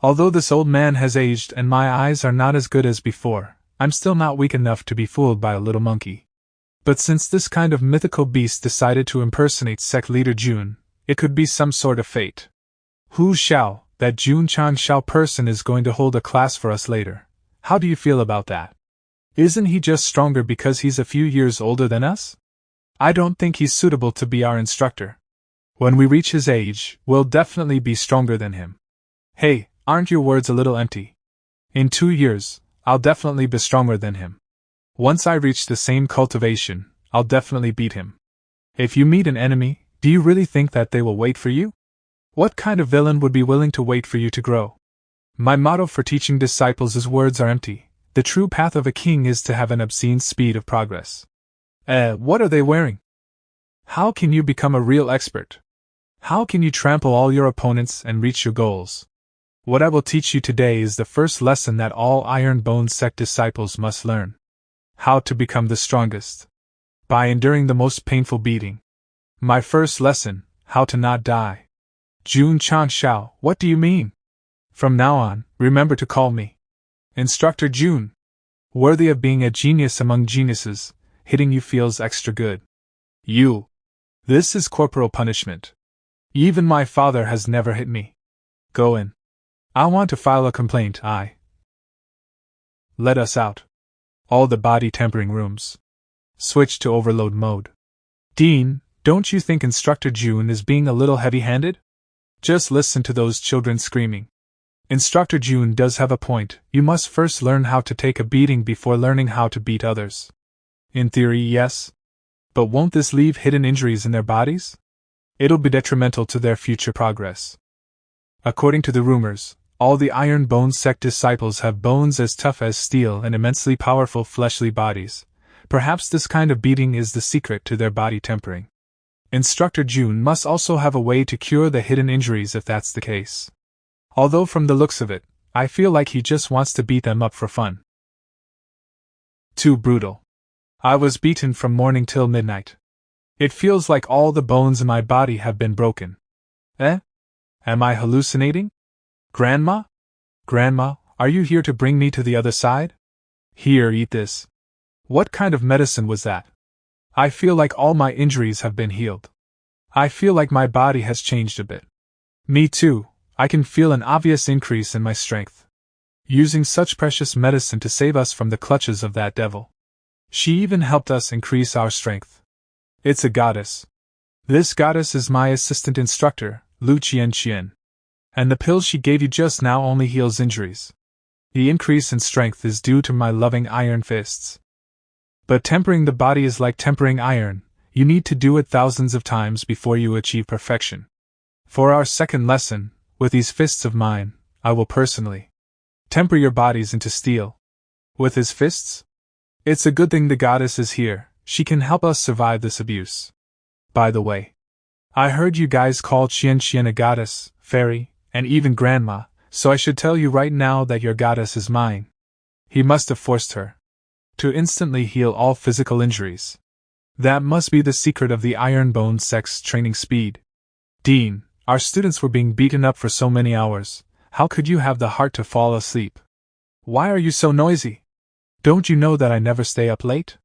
S1: Although this old man has aged and my eyes are not as good as before, I'm still not weak enough to be fooled by a little monkey. But since this kind of mythical beast decided to impersonate Sect leader June, it could be some sort of fate. Hu Xiao, that Jun Chang Xiao person is going to hold a class for us later. How do you feel about that? Isn't he just stronger because he's a few years older than us? I don't think he's suitable to be our instructor. When we reach his age, we'll definitely be stronger than him. Hey, aren't your words a little empty? In 2 years, I'll definitely be stronger than him. Once I reach the same cultivation, I'll definitely beat him. If you meet an enemy, do you really think that they will wait for you? What kind of villain would be willing to wait for you to grow? My motto for teaching disciples is words are empty. The true path of a king is to have an obscene speed of progress. What are they wearing? How can you become a real expert? How can you trample all your opponents and reach your goals? What I will teach you today is the first lesson that all Iron Bone Sect disciples must learn. How to become the strongest. By enduring the most painful beating. My first lesson, how to not die. Jun Chang Xiao, what do you mean? From now on, remember to call me Instructor June. Worthy of being a genius among geniuses, hitting you feels extra good. You. This is corporal punishment. Even my father has never hit me. Go in. I want to file a complaint, Let us out. All the body tempering rooms. Switch to overload mode. Dean, don't you think Instructor June is being a little heavy-handed? Just listen to those children screaming. Instructor June does have a point. You must first learn how to take a beating before learning how to beat others. In theory, yes. But won't this leave hidden injuries in their bodies? It'll be detrimental to their future progress. According to the rumors, all the Iron Bone Sect disciples have bones as tough as steel and immensely powerful fleshly bodies. Perhaps this kind of beating is the secret to their body tempering. Instructor June must also have a way to cure the hidden injuries if that's the case. Although from the looks of it, I feel like he just wants to beat them up for fun. Too brutal. I was beaten from morning till midnight. It feels like all the bones in my body have been broken. Am I hallucinating? Grandma? Grandma, are you here to bring me to the other side? Here, eat this. What kind of medicine was that? I feel like all my injuries have been healed. I feel like my body has changed a bit. Me too, I can feel an obvious increase in my strength. Using such precious medicine to save us from the clutches of that devil. She even helped us increase our strength. It's a goddess. This goddess is my assistant instructor, Lu Qian. And the pill she gave you just now only heals injuries. The increase in strength is due to my loving iron fists. But tempering the body is like tempering iron, you need to do it thousands of times before you achieve perfection. For our second lesson, with these fists of mine, I will personally temper your bodies into steel. With his fists? It's a good thing the goddess is here, she can help us survive this abuse. By the way, I heard you guys call Qian a goddess, fairy, and even grandma, so I should tell you right now that your goddess is mine. He must have forced her to instantly heal all physical injuries. That must be the secret of the Iron Bone Sect's training speed. Dean, our students were being beaten up for so many hours, how could you have the heart to fall asleep? Why are you so noisy? Don't you know that I never stay up late?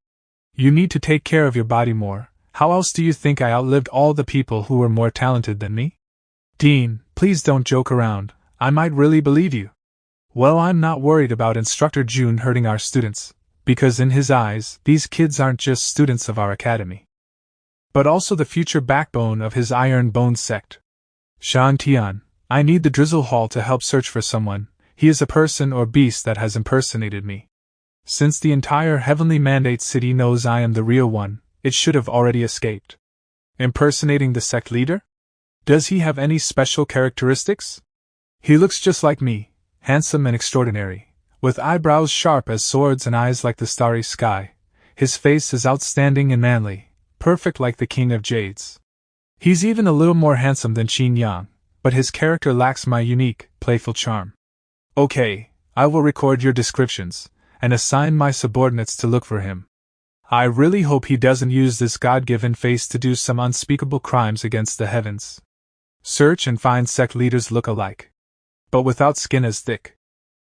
S1: You need to take care of your body more. How else do you think I outlived all the people who were more talented than me? Dean, please don't joke around, I might really believe you. Well, I'm not worried about Instructor June hurting our students, because in his eyes, these kids aren't just students of our academy, but also the future backbone of his Iron Bone Sect. Shan Tian, I need the Drizzle Hall to help search for someone. He is a person or beast that has impersonated me. Since the entire Heavenly Mandate City knows I am the real one, it should have already escaped. Impersonating the sect leader? Does he have any special characteristics? He looks just like me, handsome and extraordinary, with eyebrows sharp as swords and eyes like the starry sky. His face is outstanding and manly, perfect like the King of Jades. He's even a little more handsome than Qin Yang, but his character lacks my unique, playful charm. Okay, I will record your descriptions and assign my subordinates to look for him. I really hope he doesn't use this God-given face to do some unspeakable crimes against the heavens. Search and find sect leaders look alike, but without skin as thick.